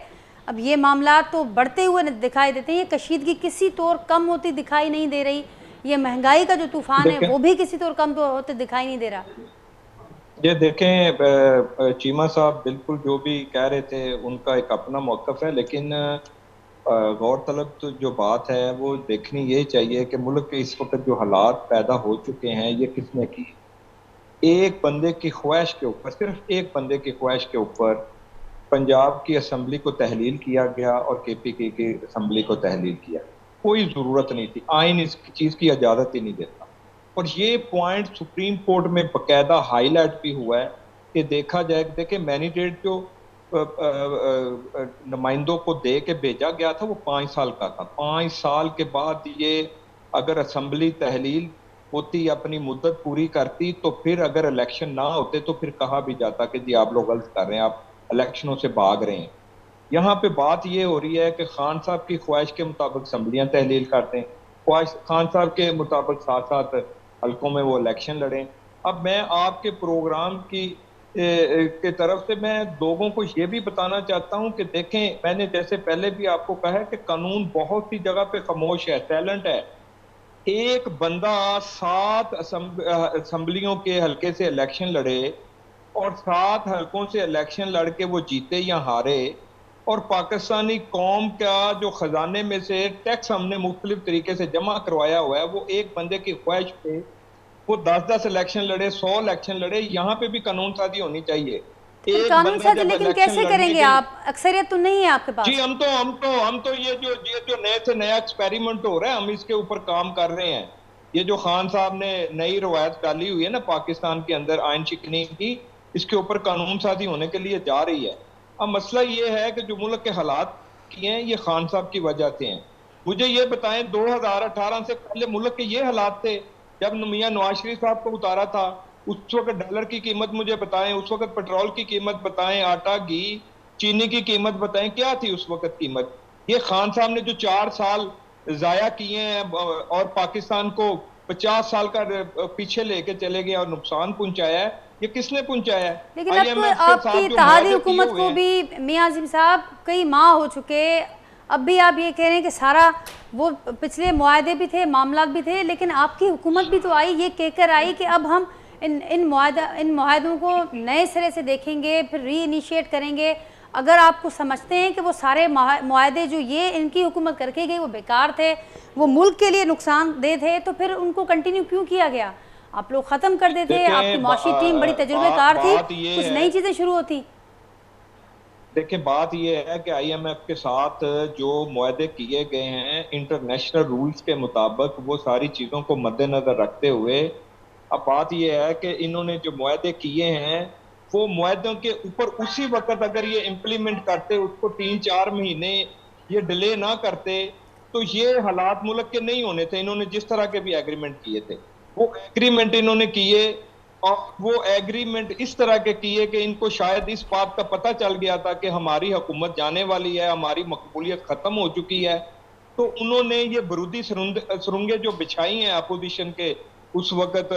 अब ये मामला तो बढ़ते हुए दिखाई देते हैं, ये कशीदगी किसी तौर कम होती दिखाई नहीं दे रही, ये महंगाई का जो तूफान है वो भी किसी तौर कम तो होते दिखाई नहीं दे रहा। ये देखें, चीमा साहब बिल्कुल जो भी कह रहे थे उनका एक अपना मौक़िफ़ है, लेकिन गौरतलब तो जो बात है वो देखनी ये चाहिए कि मुल्क के इस वक्त जो हालात पैदा हो चुके हैं ये किसने की। एक बंदे की ख्वाहिश के ऊपर, सिर्फ एक बंदे की ख्वाहिश के ऊपर पंजाब की असम्बली को तहलील किया गया और KPK की असम्बली को तहलील किया। कोई ज़रूरत नहीं थी, आइन इस चीज़ की इजाज़त ही नहीं देता। और ये पॉइंट सुप्रीम कोर्ट में बाकायदा हाईलाइट भी हुआ है कि देखा जाए, देखिए मैनिडेट जो नुमाइंदों को दे के भेजा गया था वो 5 साल का था। 5 साल के बाद ये अगर असम्बली तहलील होती, अपनी मुद्दत पूरी करती, तो फिर अगर इलेक्शन ना होते तो फिर कहा भी जाता कि जी आप लोग गलत कर रहे हैं, आप इलेक्शनों से भाग रहे हैं। यहाँ पे बात ये हो रही है कि खान साहब की ख्वाहिश के मुताबिक असम्बलियाँ तहलील करते हैं, ख्वाहिश खान साहब के मुताबिक साथ साथ हल्कों में वो इलेक्शन लड़ें। अब मैं आपके प्रोग्राम की के तरफ से मैं लोगों को ये भी बताना चाहता हूँ कि देखें, मैंने जैसे पहले भी आपको कहा है कि कानून बहुत सी जगह पे खामोश है, साइलेंट है। एक बंदा 7 असम्बलियों के हल्के से इलेक्शन लड़े और 7 हल्कों से इलेक्शन लड़के वो जीते या हारे, और पाकिस्तानी कौम का जो खजाने में से टैक्स हमने मुख्तलिफ तरीके से जमा करवाया हुआ है, वो एक बंदे की ख्वाहिश पे वो 10-10 इलेक्शन लड़े, 100 इलेक्शन लड़े। यहाँ पे भी कानून साजी होनी चाहिए। एक कानून बंदा साजी जब लेकिन इलेक्शन कैसे लड़ने करेंगे के आप? अक्सरियत तो नहीं है आपके पास। जी हम तो ये जो नए से नया एक्सपेरिमेंट हो रहा है, हम इसके ऊपर काम कर रहे हैं। ये जो खान साहब ने नई रवायत डाली हुई है ना पाकिस्तान के अंदर आइन शिकनी की, इसके ऊपर कानून साजी होने के लिए जा रही है। अब मसला ये है कि जो मुल्क के हालात किए हैं ये खान साहब की वजह से हैं। मुझे ये बताएं, 2018 से पहले मुल्क के ये हालात थे जब मियां नवाज शरीफ साहब को उतारा था, उस वक्त डॉलर की कीमत मुझे बताएं, उस वक्त पेट्रोल की कीमत बताएं, आटा घी चीनी की कीमत बताएं, क्या थी उस वक्त कीमत? ये खान साहब ने जो 4 साल जाया किए हैं और पाकिस्तान को 50 साल का पीछे लेके चले गए और नुकसान पहुंचाया है, ये किसने पहुंचाया है? लेकिन अब तो आपकी इत्तेहादी हुकूमत को भी मियां आज़िम साहब कई माह हो चुके, अब भी आप ये कह रहे हैं कि सारा वो पिछले मुआहदे भी थे, मामला भी थे, लेकिन आपकी हुकूमत भी तो आई ये कहकर आई कि अब हम इन मुआहदों को नए सिरे से देखेंगे, फिर री इनिशिएट करेंगे। अगर आपको समझते हैं कि वो सारे मुआहदे जो ये इनकी हुकूमत करके गई वो बेकार थे, वो मुल्क के लिए नुकसानदेह थे, तो फिर उनको कंटिन्यू क्यों किया गया? आप लोग ख़त्म कर देते, आपकी माशी टीम बड़ी तजुर्बेकार थी, कुछ नई चीज़ें शुरू होती। देखिए बात ये है कि IMF के साथ जो मुआहदे किए गए हैं इंटरनेशनल रूल्स के मुताबिक, वो सारी चीज़ों को मद्देनजर रखते हुए, अब बात ये है कि इन्होंने जो मुआहदे किए हैं वो मुआहदों के ऊपर उसी वक्त अगर ये इम्प्लीमेंट करते, उसको 3-4 महीने ये डिले ना करते, तो ये हालात मुल्क के नहीं होने थे। इन्होंने जिस तरह के भी एग्रीमेंट किए थे, वो एग्रीमेंट इन्होंने किए और वो एग्रीमेंट इस तरह के किए कि इनको शायद इस बात का पता चल गया था कि हमारी हुकूमत जाने वाली है, हमारी मकबूलियत खत्म हो चुकी है, तो उन्होंने ये बरूदी सुरंगें जो बिछाई हैं अपोजिशन के उस वक्त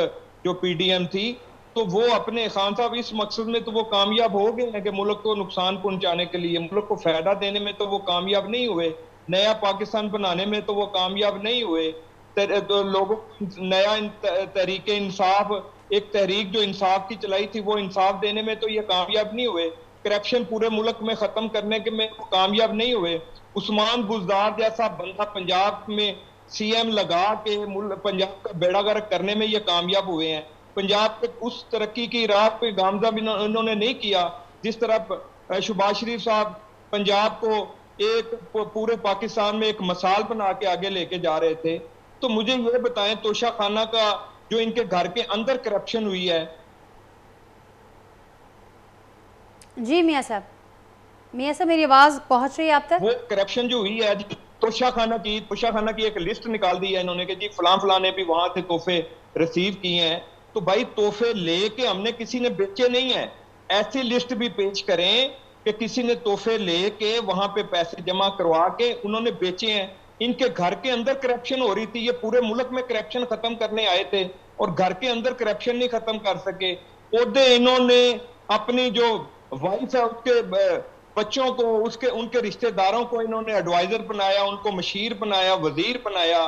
जो PDM थी, तो वो अपने खान साहब इस मकसद में तो वो कामयाब हो गए हैं कि मुल्क को नुकसान पहुंचाने के लिए, मुल्क को फायदा देने में तो वो कामयाब नहीं हुए, नया पाकिस्तान बनाने में तो वो कामयाब नहीं हुए, तो लोगों नया तहरीके इंसाफ, एक तहरीक जो इंसाफ की चलाई थी वो इंसाफ देने में तो ये कामयाब नहीं हुए, करप्शन पूरे मुल्क में खत्म करने के में कामयाब नहीं हुए। उस्मान बुज़दार जैसा बंदा पंजाब में CM लगा के पंजाब का बेड़ा गर्क करने में ये कामयाब हुए हैं। पंजाब पे उस तरक्की की राह पे गामज़ब इन्होंने नहीं किया जिस तरह शहबाज शरीफ साहब पंजाब को एक पूरे पाकिस्तान में एक मिसाल बना के आगे लेके जा रहे थे। तो मुझे ये बताएं, तोशा खाना का जो इनके घर के अंदर करप्शन हुई है। जी मियां साहब मेरी आवाज पहुंच रही है आप तक? वो करप्शन जो हुई है पुशा खाना की एक लिस्ट निकाल दी है इन्होंने कि जी फलां फलां ने भी वहां से तोहफे रिसीव किए हैं। तो भाई तोहफे लेके हमने किसी ने बेचे नहीं है, ऐसी लिस्ट भी पेश करें कि किसी ने तोहफे लेके वहां पे पैसे जमा करवा के उन्होंने बेचे हैं। इनके घर के अंदर करप्शन हो रही थी, ये पूरे मुल्क में करप्शन खत्म करने आए थे और घर के अंदर करप्शन नहीं खत्म कर सके। ओहदे इन्होंने अपनी जो वाइफ है उसके बच्चों को, उसके उनके रिश्तेदारों को इन्होंने एडवाइजर बनाया, उनको मशीर बनाया, वजीर बनाया,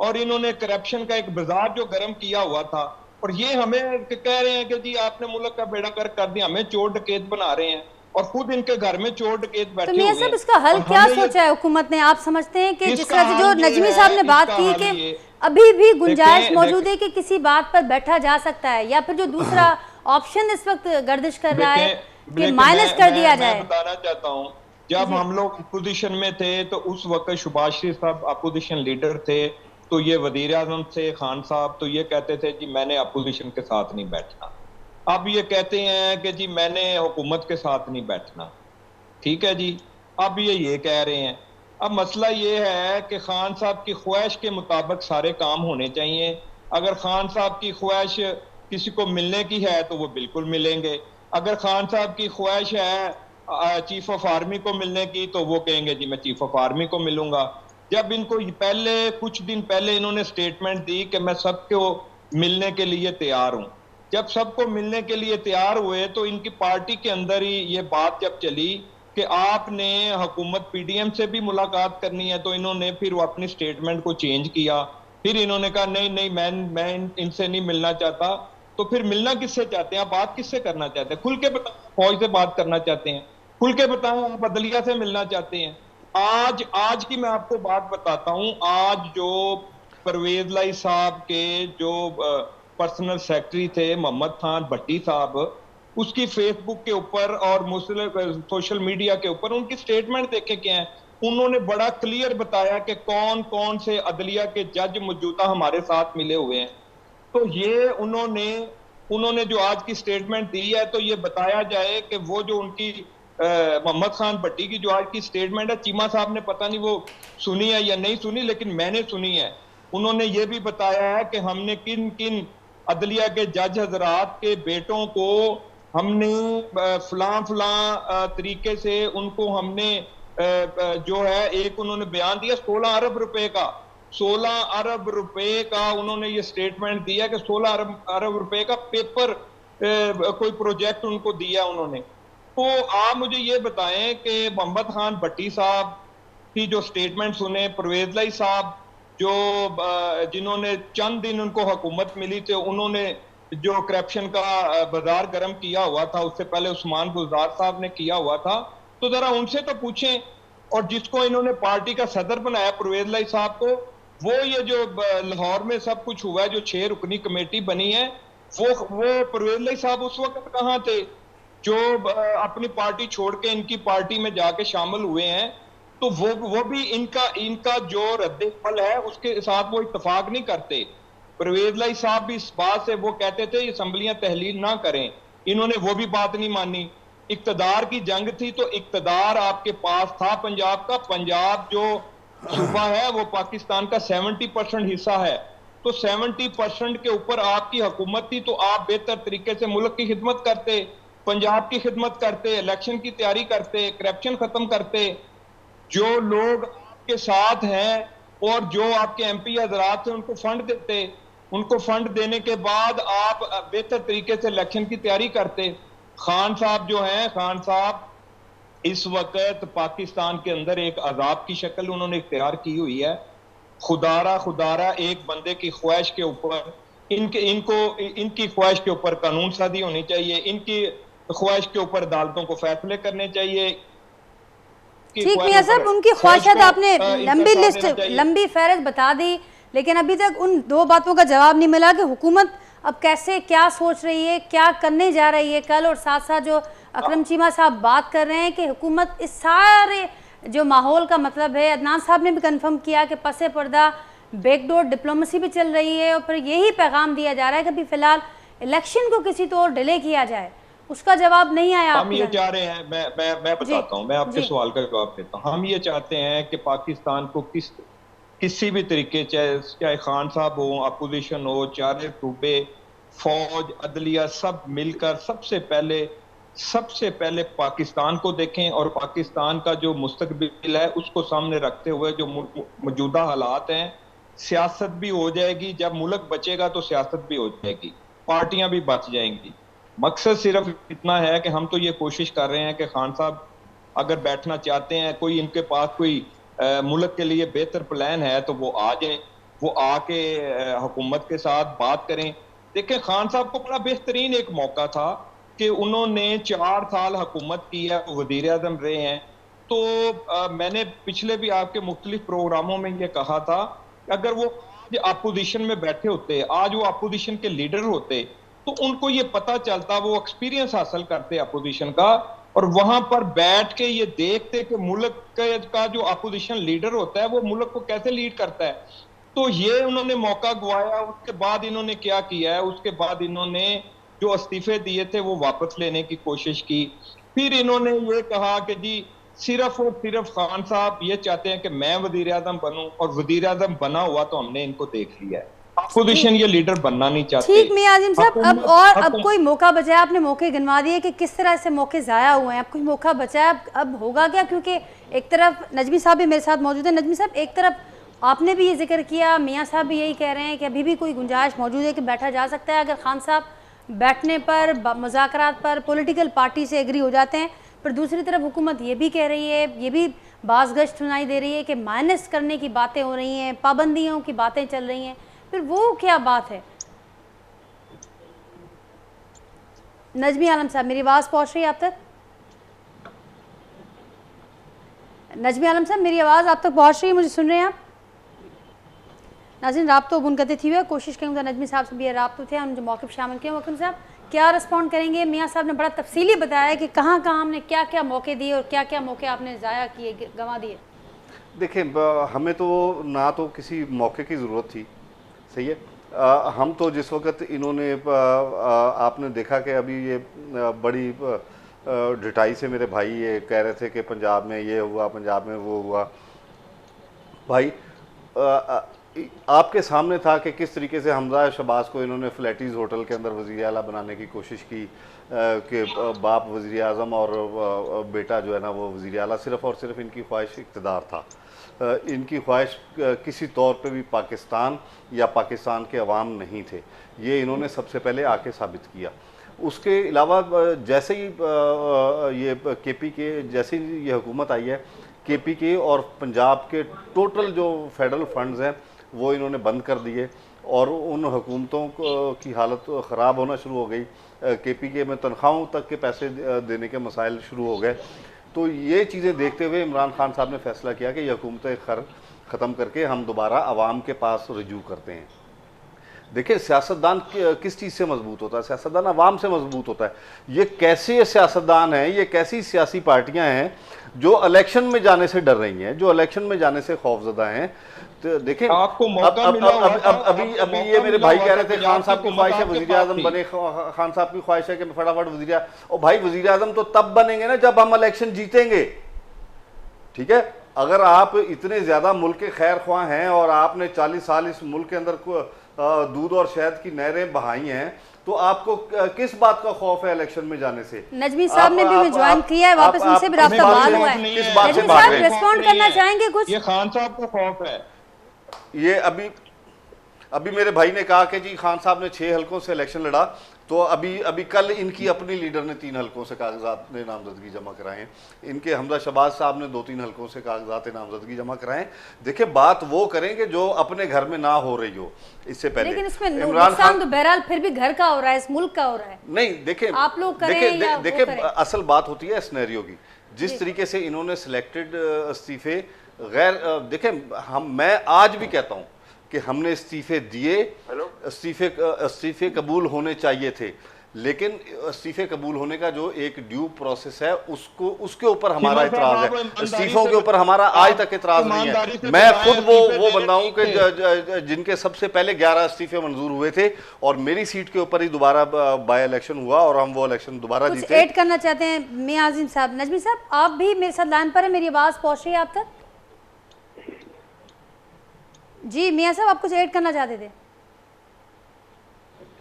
और इन्होंने करप्शन का एक बाजार जो गर्म किया हुआ था। और ये हमें कह रहे हैं कि जी आपने मुल्क का बेड़ा गर्क कर दिया, हमें चोर डकैत बना रहे हैं और खुद इनके घर में चोर डकैत बैठे हुए हैं। तो मियां साहब इसका हल क्या सोचा है हुकूमत ने? आप समझते हैं कि जिस तरह से जो नजमी साहब ने बात की कि अभी भी गुंजाइश मौजूद है कि किसी बात पर बैठा जा सकता है, या फिर जो दूसरा ऑप्शन इस वक्त गर्दिश कर रहा है कि माइनस कर दिया जाए? मैं बताना चाहता हूं, जब हम लोग अपोजिशन में थे तो उस वक्त शहबाज शरीफ साहब अपोजिशन लीडर थे, तो ये वजीर आजम थे खान साहब, तो ये कहते थे जी मैंने अपोजिशन के साथ नहीं बैठना। अब ये कहते हैं कि जी मैंने हुकूमत के साथ नहीं बैठना। ठीक है जी, अब ये कह रहे हैं। अब मसला ये है कि खान साहब की ख्वाहिश के मुताबिक सारे काम होने चाहिए। अगर खान साहब की ख्वाहिश किसी को मिलने की है तो वो बिल्कुल मिलेंगे। अगर खान साहब की ख्वाहिश है चीफ ऑफ आर्मी को मिलने की तो वो कहेंगे जी मैं चीफ ऑफ आर्मी को मिलूंगा। जब इनको पहले कुछ दिन पहले इन्होंने स्टेटमेंट दी कि मैं सबको मिलने के लिए तैयार हूं, जब सबको मिलने के लिए तैयार हुए तो इनकी पार्टी के अंदर ही ये बात जब चली कि आपने हुकूमत पीडीएम से भी मुलाकात करनी है, तो इन्होंने फिर वो अपनी स्टेटमेंट को चेंज किया। फिर इन्होंने कहा नहीं मैं इनसे नहीं मिलना चाहता। तो फिर मिलना किससे चाहते हैं आप? बात किससे करना चाहते हैं? खुल के बताएं, फौज से बात करना चाहते हैं? खुल के बताएं आप अदलिया से मिलना चाहते हैं? आज की मैं आपको बात बताता हूं। आज जो परवेज लाई साहब के जो पर्सनल सेक्रेटरी थे मोहम्मद खान भट्टी साहब, उसकी फेसबुक के ऊपर और मुस्लिम सोशल मीडिया के ऊपर उनकी स्टेटमेंट देखे क्या है। उन्होंने बड़ा क्लियर बताया कि कौन कौन से अदलिया के जज मौजूदा हमारे साथ मिले हुए हैं। तो ये उन्होंने जो आज की स्टेटमेंट दी है, तो ये बताया जाए कि वो जो उनकी मोहम्मद खान भट्टी की जो आज की स्टेटमेंट है, चीमा साहब ने पता नहीं वो सुनी है या नहीं सुनी, लेकिन मैंने सुनी है। उन्होंने ये भी बताया है कि हमने किन किन अदलिया के जज हजरात के बेटों को हमने फलां तरीके से उनको हमने जो है एक उन्होंने बयान दिया 16 अरब रुपए का, 16 अरब रुपए का उन्होंने ये स्टेटमेंट दिया कि 16 अरब रुपए का पेपर कोई प्रोजेक्ट उनको दिया उन्होंने। तो आप मुझे ये बताएं कि मोहम्मद खान भट्टी साहब की जो स्टेटमेंट सुने, परवेज लाई साहब जो जिन्होंने चंद दिन उनको हुकूमत मिली थी, उन्होंने जो करप्शन का बाजार गर्म किया हुआ था, उससे पहले उस्मान गुलजार साहब ने किया हुआ था, तो जरा उनसे तो पूछें। और जिसको इन्होंने पार्टी का सदर बनाया परवेज लाई साहब को, वो ये जो लाहौर में सब कुछ हुआ है, जो 6 रुकनी कमेटी बनी है, वो परवेज लाई साहब उस वक्त कहाँ थे जो अपनी पार्टी छोड़ के इनकी पार्टी में जाके शामिल हुए हैं। तो वो भी इनका जो रद्द-ए-अमल है उसके साथ वो इत्तेफाक नहीं करते। परवेज लाई साहब भी इस बात से वो कहते थे असम्बलियां तहलील ना करें, इन्होंने वो भी बात नहीं मानी। इक्तदार की जंग थी तो इक्तदार आपके पास था पंजाब का। पंजाब जो सूबा है वो पाकिस्तान का 70% हिस्सा है, तो 70% के ऊपर आपकी हुकूमत थी, तो आप बेहतर तरीके से मुल्क की खिदमत करते, पंजाब की खिदमत करते, इलेक्शन की तैयारी करते, करप्शन खत्म करते। जो लोग आपके साथ हैं और जो आपके एमपी हजरात हैं उनको फंड देते, उनको फंड देने के बाद आप बेहतर तरीके से इलेक्शन की तैयारी करते। खान साहब जो हैं, खान साहब इस वक्त पाकिस्तान के अंदर एक अजाब की शक्ल उन्होंने इख्तियार की हुई है। खुदारा एक बंदे की ख्वाहिश के ऊपर इनकी ख्वाहिश के ऊपर कानून साजी होनी चाहिए, इनकी ख्वाहिश के ऊपर अदालतों को फैसले करने चाहिए। ठीक मियां साहब, उनकी ख्वाहिशात आपने लंबी लिस्ट, लंबी फहरिस्त बता दी, लेकिन अभी तक उन 2 बातों का जवाब नहीं मिला कि हुकूमत अब कैसे क्या सोच रही है, क्या करने जा रही है कल। और साथ साथ जो अकरम चीमा साहब बात कर रहे हैं कि हुकूमत इस सारे जो माहौल का मतलब है, अदनान साहब ने भी कंफर्म किया कि पसे पर्दा बैकडोर डिप्लोमेसी भी चल रही है, और फिर यही पैगाम दिया जा रहा है कि अभी फ़िलहाल इलेक्शन को किसी तौर डिले किया जाए। उसका जवाब नहीं आया हम ये आपके। चाह रहे हैं, मैं बताता हूँ, मैं आपके जी। सवाल का जवाब देता हूँ। हम ये चाहते हैं कि पाकिस्तान को किसी भी तरीके, चाहे खान साहब हो, अपोजिशन हो, चारे सूबे, फौज, अदलिया, सब मिलकर सबसे पहले पाकिस्तान को देखें और पाकिस्तान का जो मुस्तकबिल है उसको सामने रखते हुए जो मौजूदा हालात हैं, सियासत भी हो जाएगी। जब मुल्क बचेगा तो सियासत भी हो जाएगी, पार्टियां भी बच जाएंगी। मकसद सिर्फ इतना है कि हम तो ये कोशिश कर रहे हैं कि खान साहब अगर बैठना चाहते हैं, कोई इनके पास कोई मुल्क के लिए बेहतर प्लान है तो वो आ जाए, वो आके हुकूमत के साथ बात करें। देखें, खान साहब को बड़ा बेहतरीन एक मौका था कि उन्होंने 4 साल हुकूमत की है, वजीर आजम रहे हैं। तो मैंने पिछले भी आपके मुख्तलिफ प्रोग्रामों में ये कहा था कि अगर वो अपोजिशन में बैठे होते, आज वो अपोजिशन के लीडर होते, तो उनको ये पता चलता, वो एक्सपीरियंस हासिल करते अपोजिशन का, और वहां पर बैठ के ये देखते कि मुल्क का जो अपोजिशन लीडर होता है वो मुल्क को कैसे लीड करता है। तो ये उन्होंने मौका गवाया। उसके बाद इन्होंने क्या किया है, उसके बाद इन्होंने जो इस्तीफे दिए थे वो वापस लेने की कोशिश की। फिर इन्होंने ये कहा कि जी सिर्फ और सिर्फ खान साहब ये चाहते हैं कि मैं वजीर आजम बनूं, और वजीर आजम बना हुआ तो हमने इनको देख लिया है। अपोजिशन ये लीडर बनना नहीं चाहते। ठीक मियां आजिम साहब, अब कोई मौका बचा है? आपने मौके गिनवा दिए कि किस तरह से मौके ज़ाया हुए हैं। अब कोई मौका बचा है, अब होगा क्या? क्योंकि एक तरफ नजमी साहब भी मेरे साथ मौजूद है। नजमी साहब, एक तरफ आपने भी ये जिक्र किया, मियाँ साहब भी यही कह रहे हैं कि अभी भी कोई गुंजाइश मौजूद है कि बैठा जा सकता है अगर खान साहब बैठने पर, मुज़ाकरात पर पॉलिटिकल पार्टी से एग्री हो जाते हैं। पर दूसरी तरफ हुकूमत ये भी कह रही है, ये भी बाज़गश्त सुनाई दे रही है कि माइनस करने की बातें हो रही हैं, पाबंदियों की बातें चल रही हैं। फिर वो क्या बात है? नजमी आलम साहब, मेरी आवाज़ पहुंच रही है आप तक? नजमी आलम साहब, मेरी आवाज़ आप तक पहुंच रही है? मुझे सुन रहे हैं आप? नाज़रीन, राब्तो बुनकते थी हुए, कोशिश करूँगा नजमी साहब से भी राब्तो थे, उन्होंने मौक़िफ़ शामिल किया। मौक़िफ़ साहब क्या रिस्पॉन्ड करेंगे? मियाँ साहब ने बड़ा तफसीली बताया कि कहाँ कहाँ हमने क्या क्या मौके दिए और क्या क्या मौके आपने ज़ाया किए, गंवा दिए। देखिए, हमें तो ना तो किसी मौके की ज़रूरत थी, सही है। हम तो जिस वक्त इन्होंने आपने देखा कि अभी ये बड़ी ढिठाई से मेरे भाई ये कह रहे थे कि पंजाब में ये हुआ, पंजाब में वो हुआ। भाई आपके सामने था कि किस तरीके से हमजा शहबाज को इन्होंने फ्लैटीज़ होटल के अंदर वज़ीर आला बनाने की कोशिश की कि बाप वज़ीर आज़म और बेटा जो है ना वो वज़ीर आला। सिर्फ़ और सिर्फ इनकी ख्वाहिश इक़्तिदार था, इनकी ख्वाहिश किसी तौर पे भी पाकिस्तान या पाकिस्तान के अवाम नहीं थे। ये इन्होंने सबसे पहले आके साबित किया। उसके अलावा जैसे ही ये KP के जैसे ही ये हुकूमत आई है, KP के और पंजाब के टोटल जो फेडरल फंड्स हैं वो इन्होंने बंद कर दिए और उन हुकूमतों की हालत ख़राब होना शुरू हो गई। KP के में तनख्वाहों तक के पैसे देने के मसाइल शुरू हो गए। तो ये चीज़ें देखते हुए इमरान खान साहब ने फैसला किया कि ये हुकूमतें ख़त्म करके हम दोबारा आवाम के पास रजू करते हैं। देखिए, सियासतदान किस चीज़ से मजबूत होता है? सियासतदान आवाम से मजबूत होता है। ये कैसे सियासतदान हैं, ये कैसी सियासी पार्टियां हैं जो इलेक्शन में जाने से डर रही हैं, जो इलेक्शन में जाने से खौफजदा हैं? तो देखें, आपको मौका मिला अभी ये मेरे भाई कह रहे थे खान साहब की ख्वाहिश है वज़ीर आज़म बने, खान साहब की ख्वाहिश है कि फटाफट वज़ीर आज़म। और भाई वज़ीर आज़म तो तब बनेंगे ना जब हम इलेक्शन जीतेंगे, ठीक है। अगर आप इतने ज़्यादा मुल्क के खैर ख्वाह हैं और आपने 40 साल इस मुल्क के अंदर दूध और शहद की नहरें बहाई हैं, तो आपको किस बात का खौफ है इलेक्शन में जाने से? नजमी साहब ने भी ज्वाइन किया है, वापस उनसे भी राब्ता बहाल हुआ है। नजमी साहब रिस्पॉन्ड करना चाहेंगे कुछ? ये खान साहब का खौफ है। ये अभी मेरे भाई ने कहा कि जी खान साहब ने 6 हलकों से इलेक्शन लड़ा, तो अभी कल इनकी अपनी लीडर ने 3 हलकों से कागजात नामजदगी जमा कराए हैं। इनके हमजा शहबाज साहब ने 2-3 हलकों से कागजात नामजदगी जमा कराए। देखिए, बात वो करेंगे जो अपने घर में ना हो रही हो इससे पहले। लेकिन इसमें नुकसान तो बहरहाल फिर भी घर का हो रहा है, इस मुल्क का हो रहा है। नहीं, देखिए आप लोग करें देखिए असल बात होती है सिनेरियो की। जिस तरीके से इन्होंने सिलेक्टेड इस्तीफे गैर देखें, मैं आज भी कहता हूँ कि हमने इस्तीफे दिए, इस्तीफे कबूल होने चाहिए थे, लेकिन इस्तीफे कबूल होने का जो एक ड्यू प्रोसेस है उसको उसके ऊपर हमारा इतराज है। इस्तीफों के ऊपर हमारा आज तक इतराज नहीं है। मैं खुद वो बंदा हूं कि जिनके सबसे पहले 11 इस्तीफे मंजूर हुए थे और मेरी सीट के ऊपर ही दोबारा बाय इलेक्शन हुआ और हम वो इलेक्शन दोबारा जीते। ऐड करना चाहते हैं मियां आजिम साहब? नजमी साहब आप भी मेरे साथ लाइन पर है, मेरी आवाज पहुंच रही है आप तक? जी मियां साहब आप कुछ ऐड करना चाहते थे?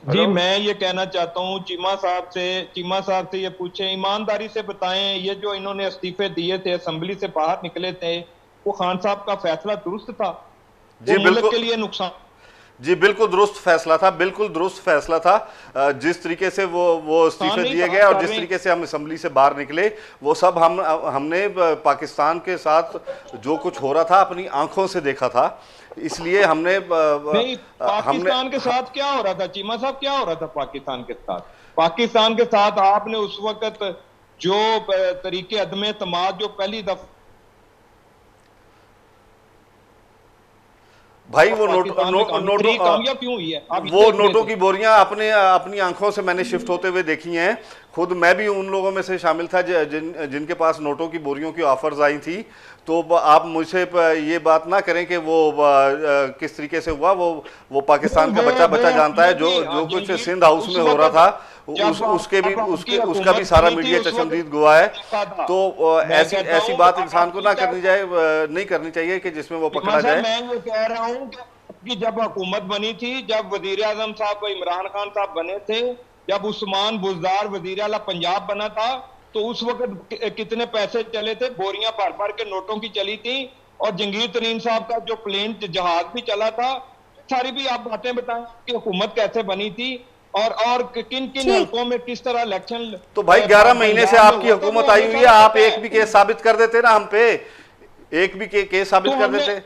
जी मैं ये कहना चाहता हूँ चीमा साहब से ये पूछे, ईमानदारी से बताएं ये जो इन्होंने इस्तीफे दिए थे, असेंबली से बाहर निकले थे, वो खान साहब का फैसला दुरुस्त था? जी बिल्कुल के लिए नुकसान? जी बिल्कुल दुरुस्त फैसला था, बिल्कुल दुरुस्त फैसला था। जिस तरीके से वो इस्तीफे दिए गए और जिस तरीके से हम असेंबली से बाहर निकले, वो सब हमने पाकिस्तान के साथ जो कुछ हो रहा था अपनी आंखों से देखा था। इसलिए हमने पाकिस्तान के साथ क्या हो रहा था चीमा साहब, क्या हो रहा था पाकिस्तान के साथ? पाकिस्तान के साथ आपने उस वक्त जो तरीके अदम एतमाद जो पहली दफा भाई वो कामयाब क्यों हुई है? वो नोटों की बोरियां अपनी आंखों से मैंने शिफ्ट होते हुए देखी हैं। खुद मैं भी उन लोगों में से शामिल था जिनके पास नोटों की बोरियों की ऑफर्स आई थी। तो आप मुझसे ये बात ना करें कि वो किस तरीके से हुआ। वो पाकिस्तान का बच्चा जानता है जो कुछ सिंध हाउस में हो रहा था उसका भी सारा मीडिया चश्मदीद गवाह है। तो ऐसी बात इंसान को नहीं करनी चाहिए कि जिसमें वो पकड़ा जाए। मैं ये कह रहा हूँ कि जब हुकूमत बनी थी, जब वजीर आजम साहब इमरान खान साहब बने थे, जब उस्मान बुज़दार वजीर आला पंजाब बना था, तो उस वक्त कितने पैसे चले थे? बोरियां भर भर के नोटों की चली थी और जंगीर तरीन साहब का जो प्लेन जहाज भी चला था। सारी भी आप बातें बताएं कि हुकूमत कैसे बनी थी और किन हल्कों में किस तरह इलेक्शन। तो भाई 11 महीने से आपकी हुकूमत आई हुई है, आप एक भी केस साबित कर देते ना हम पे, एक भी केस साबित कर देते।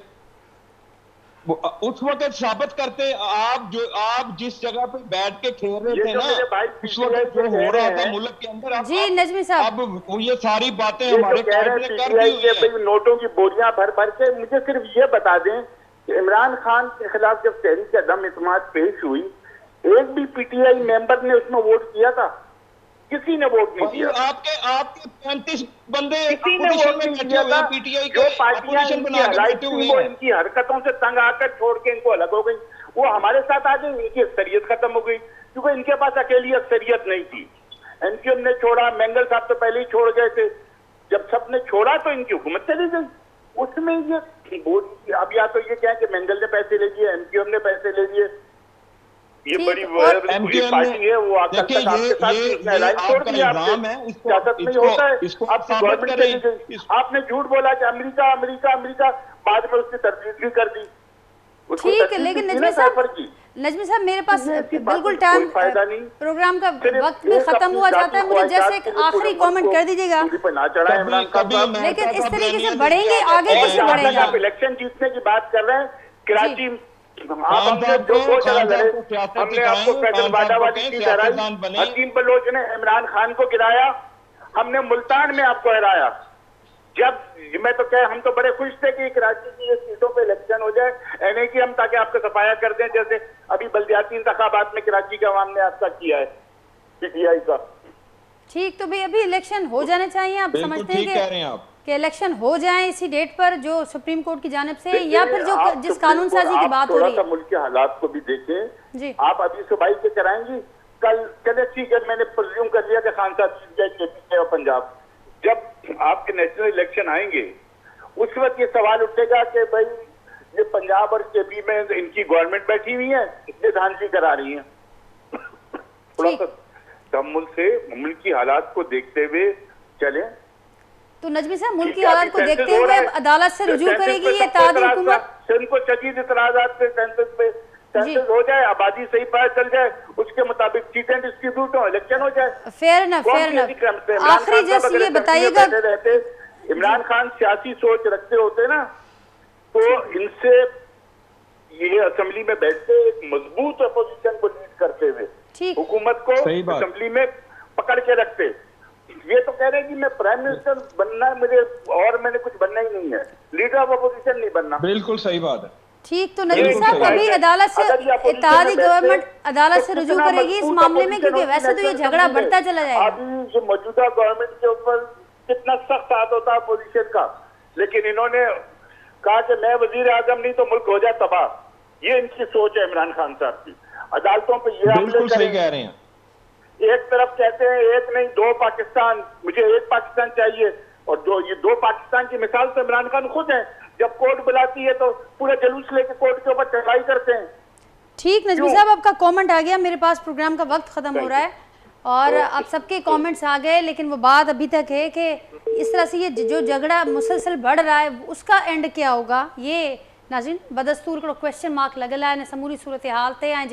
उस वक्त साबित करते आप जिस जगह पे बैठ के खेल रहे थे ना, उस वक्त जो हो रहा था मुल्क के अंदर। जी नजमी साहब अब ये सारी बातें हमारे कर नोटों की बोरियां भर भर के। मुझे सिर्फ ये बता दें कि इमरान खान के खिलाफ जब तहरीक अदम इत्मीनान पेश हुई, एक भी पीटीआई मेंबर ने उसमें वोट किया था? किसी ने वोट नहीं दिया। आपके 35 बंदे किसी ने वोट नहीं दिया था। पीटीआई जो पार्टियां इनकी हरकतों से तंग आकर छोड़ के इनको अलग हो गई, वो हमारे साथ आ गई, इनकी अक्सरियत खत्म हो गई क्योंकि इनके पास अकेली अक्सरियत नहीं थी। एनपीएम ने छोड़ा, मेंगल साहब तो पहले ही छोड़ गए थे। जब सबने छोड़ा तो इनकी हुकूमत चली गई। उसमें ये अब या तो ये क्या है कि मेंगल ने पैसे ले लिए, एनपीएम ने पैसे ले लिए, ये बड़ी पार्टी है, वो आकर तक आपके साथ छोड़ दिया। सियासत में होता है, आपकी गवर्नमेंट चली गई, आपने झूठ बोला कि अमेरिका अमेरिका अमेरिका, बाद में उसकी तरदीद भी कर दी। ठीक है, लेकिन नजमी साहब मेरे पास बिल्कुल टाइम प्रोग्राम का वक्त भी खत्म हुआ जाता है। मुझे जैसे एक आखिरी कमेंट कर दीजिएगा। लेकिन इस तरीके से बढ़ेंगे आगे, कैसे बढ़ेंगे? आप इलेक्शन जीतने की बात कर रहे हैं, कराची हमने आपको फेडरल वादावादी की हराई, हकीम बलोच ने इमरान खान को गिराया, हमने मुल्तान में आपको हराया। जब मैं तो हम तो बड़े खुश थे कि कराची की ये सीटों पे इलेक्शन हो जाए, यानी कि हम ताकि आपका सफाया कर दें, जैसे अभी बल्दियाती इंतखाबात में कराची के अवाम ने आपका किया है पीटीआई का। ठीक, तो भाई अभी इलेक्शन हो जाने चाहिए। आप समझते हैं कि इलेक्शन हो जाए इसी डेट पर जो सुप्रीम कोर्ट की जानिब से, या फिर जो जिस कानून साजी की बात हो रही है? मुल्क के हालात को भी देखें जी। आप अभी सुबाई से कराएंगी, कल चले ठीक है, मैंने प्रिज्यूम कर लिया कि खान साहब जीत गए केपी और पंजाब। जब आपके नेशनल इलेक्शन आएंगे उस वक्त ये सवाल उठेगा कि भाई ये पंजाब और केपी में इनकी गवर्नमेंट बैठी हुई है, इसलिए धांधली करा रही है। थोड़ा सा तहम्मुल से मुल्क की हालात को देखते हुए चले। तो नजमी साहब मुल्क की हालात को देखते हुए अदालत से रुजू करेगी ये इत्तेहादी हुकूमत? इनको शदीद इतराज़ात पे सेंसस हो जाए, आबादी सही पता चल जाए, उसके मुताबिक सीट एंड डिस्ट्रीब्यूट हो, इलेक्शन हो जाए। Fair enough. आखिरी जैसे ये बताइएगा, इमरान खान सियासी सोच रखते होते ना तो इनसे ये असेंबली में बैठते एक मजबूत अपोजिशन को लीड करते हुए हुकूमत को असेंबली में पकड़ के रखते। ये तो कह रहे हैं कि मैं प्राइम मिनिस्टर बनना है मुझे, और मैंने कुछ बनना ही नहीं है, लीडर ऑफ अपोजिशन नहीं बनना। बिल्कुल सही बात है। ठीक, तो नजमी बिल्कुल साहब सही। अभी अदालत से अगर ये अपोजिशन इत्तेहादी में बैठे, गवर्नमेंट अदालत से तो रुजू कितना करेगी इस मजबूत मामले में, अपोजिशन क्योंकि होगी वैसे तो ये नेशनल झगड़ा असेंबली बढ़ता में। चला जाएगा। अभी जो मौजूदा गवर्नमेंट के ऊपर कितना सख्त हाथ होता है अपोजिशन का, लेकिन इन्होंने कहा कि मैं वजीर आजम नहीं तो मुल्क हो जाए तबाह। ये इनकी सोच है इमरान खान साहब की। अदालतों पर ये हमले बिल्कुल सही करें, कह रहे हैं। एक तरफ कहते हैं एक नहीं दो पाकिस्तान, मुझे एक पाकिस्तान चाहिए, और जो ये दो पाकिस्तान की मिसाल तो इमरान खान खुद है। जब कोर्ट बुलाती है तो पूरा जुलूस लेके कोर्ट के ऊपर चढ़ाई करते हैं। ठीक नजमी साहब, आपका कमेंट आ गया, मेरे पास प्रोग्राम का वक्त ख़त्म हो रहा है और अब सबके कमेंट्स आ गए, लेकिन वो बात अभी तक है कि इस तरह से ये जो झगड़ा मुसलसल बढ़ रहा है उसका एंड क्या होगा। ये नाज़रीन बदस्तूर हिकिड़ो क्वेश्चन मार्क लॻल आहे इन समूरी सूरत हाल ते, ऐं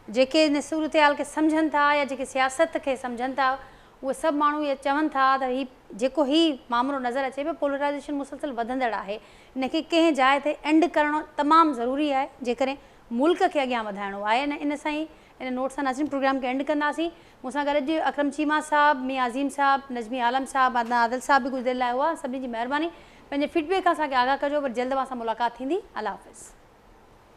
जेके इन सूरत हाल खे सम्झनि था या जेके सियासत खे सम्झनि था उहे सभु माण्हू इहे चवनि था त ही जेको ही मामिलो नज़र अचे पियो, पोलराइज़ेशन मुसलसल वधंदड़ आहे, इनखे कंहिं जाइ ते एंड करणो तमामु ज़रूरी आहे जेकॾहिं मुल्क खे अॻियां वधाइणो आहे। इन सां ई इन नोट सां नाज़रीन प्रोग्राम खे एंड कंदासीं। मूंसां गॾु अॼु अकरम चीमा साहब, मियां अज़ीम साहब, नजमी आलम साहब, अदनान आदिल साहब बि कुझु देरि लाइ हुआ। सभिनी जी महिरबानी। पंहिंजे फीडबैक खां असांखे आगाह कजो, पर जल्द मां सां मुलाक़ात थींदी। अल्लाह हाफ़िज़।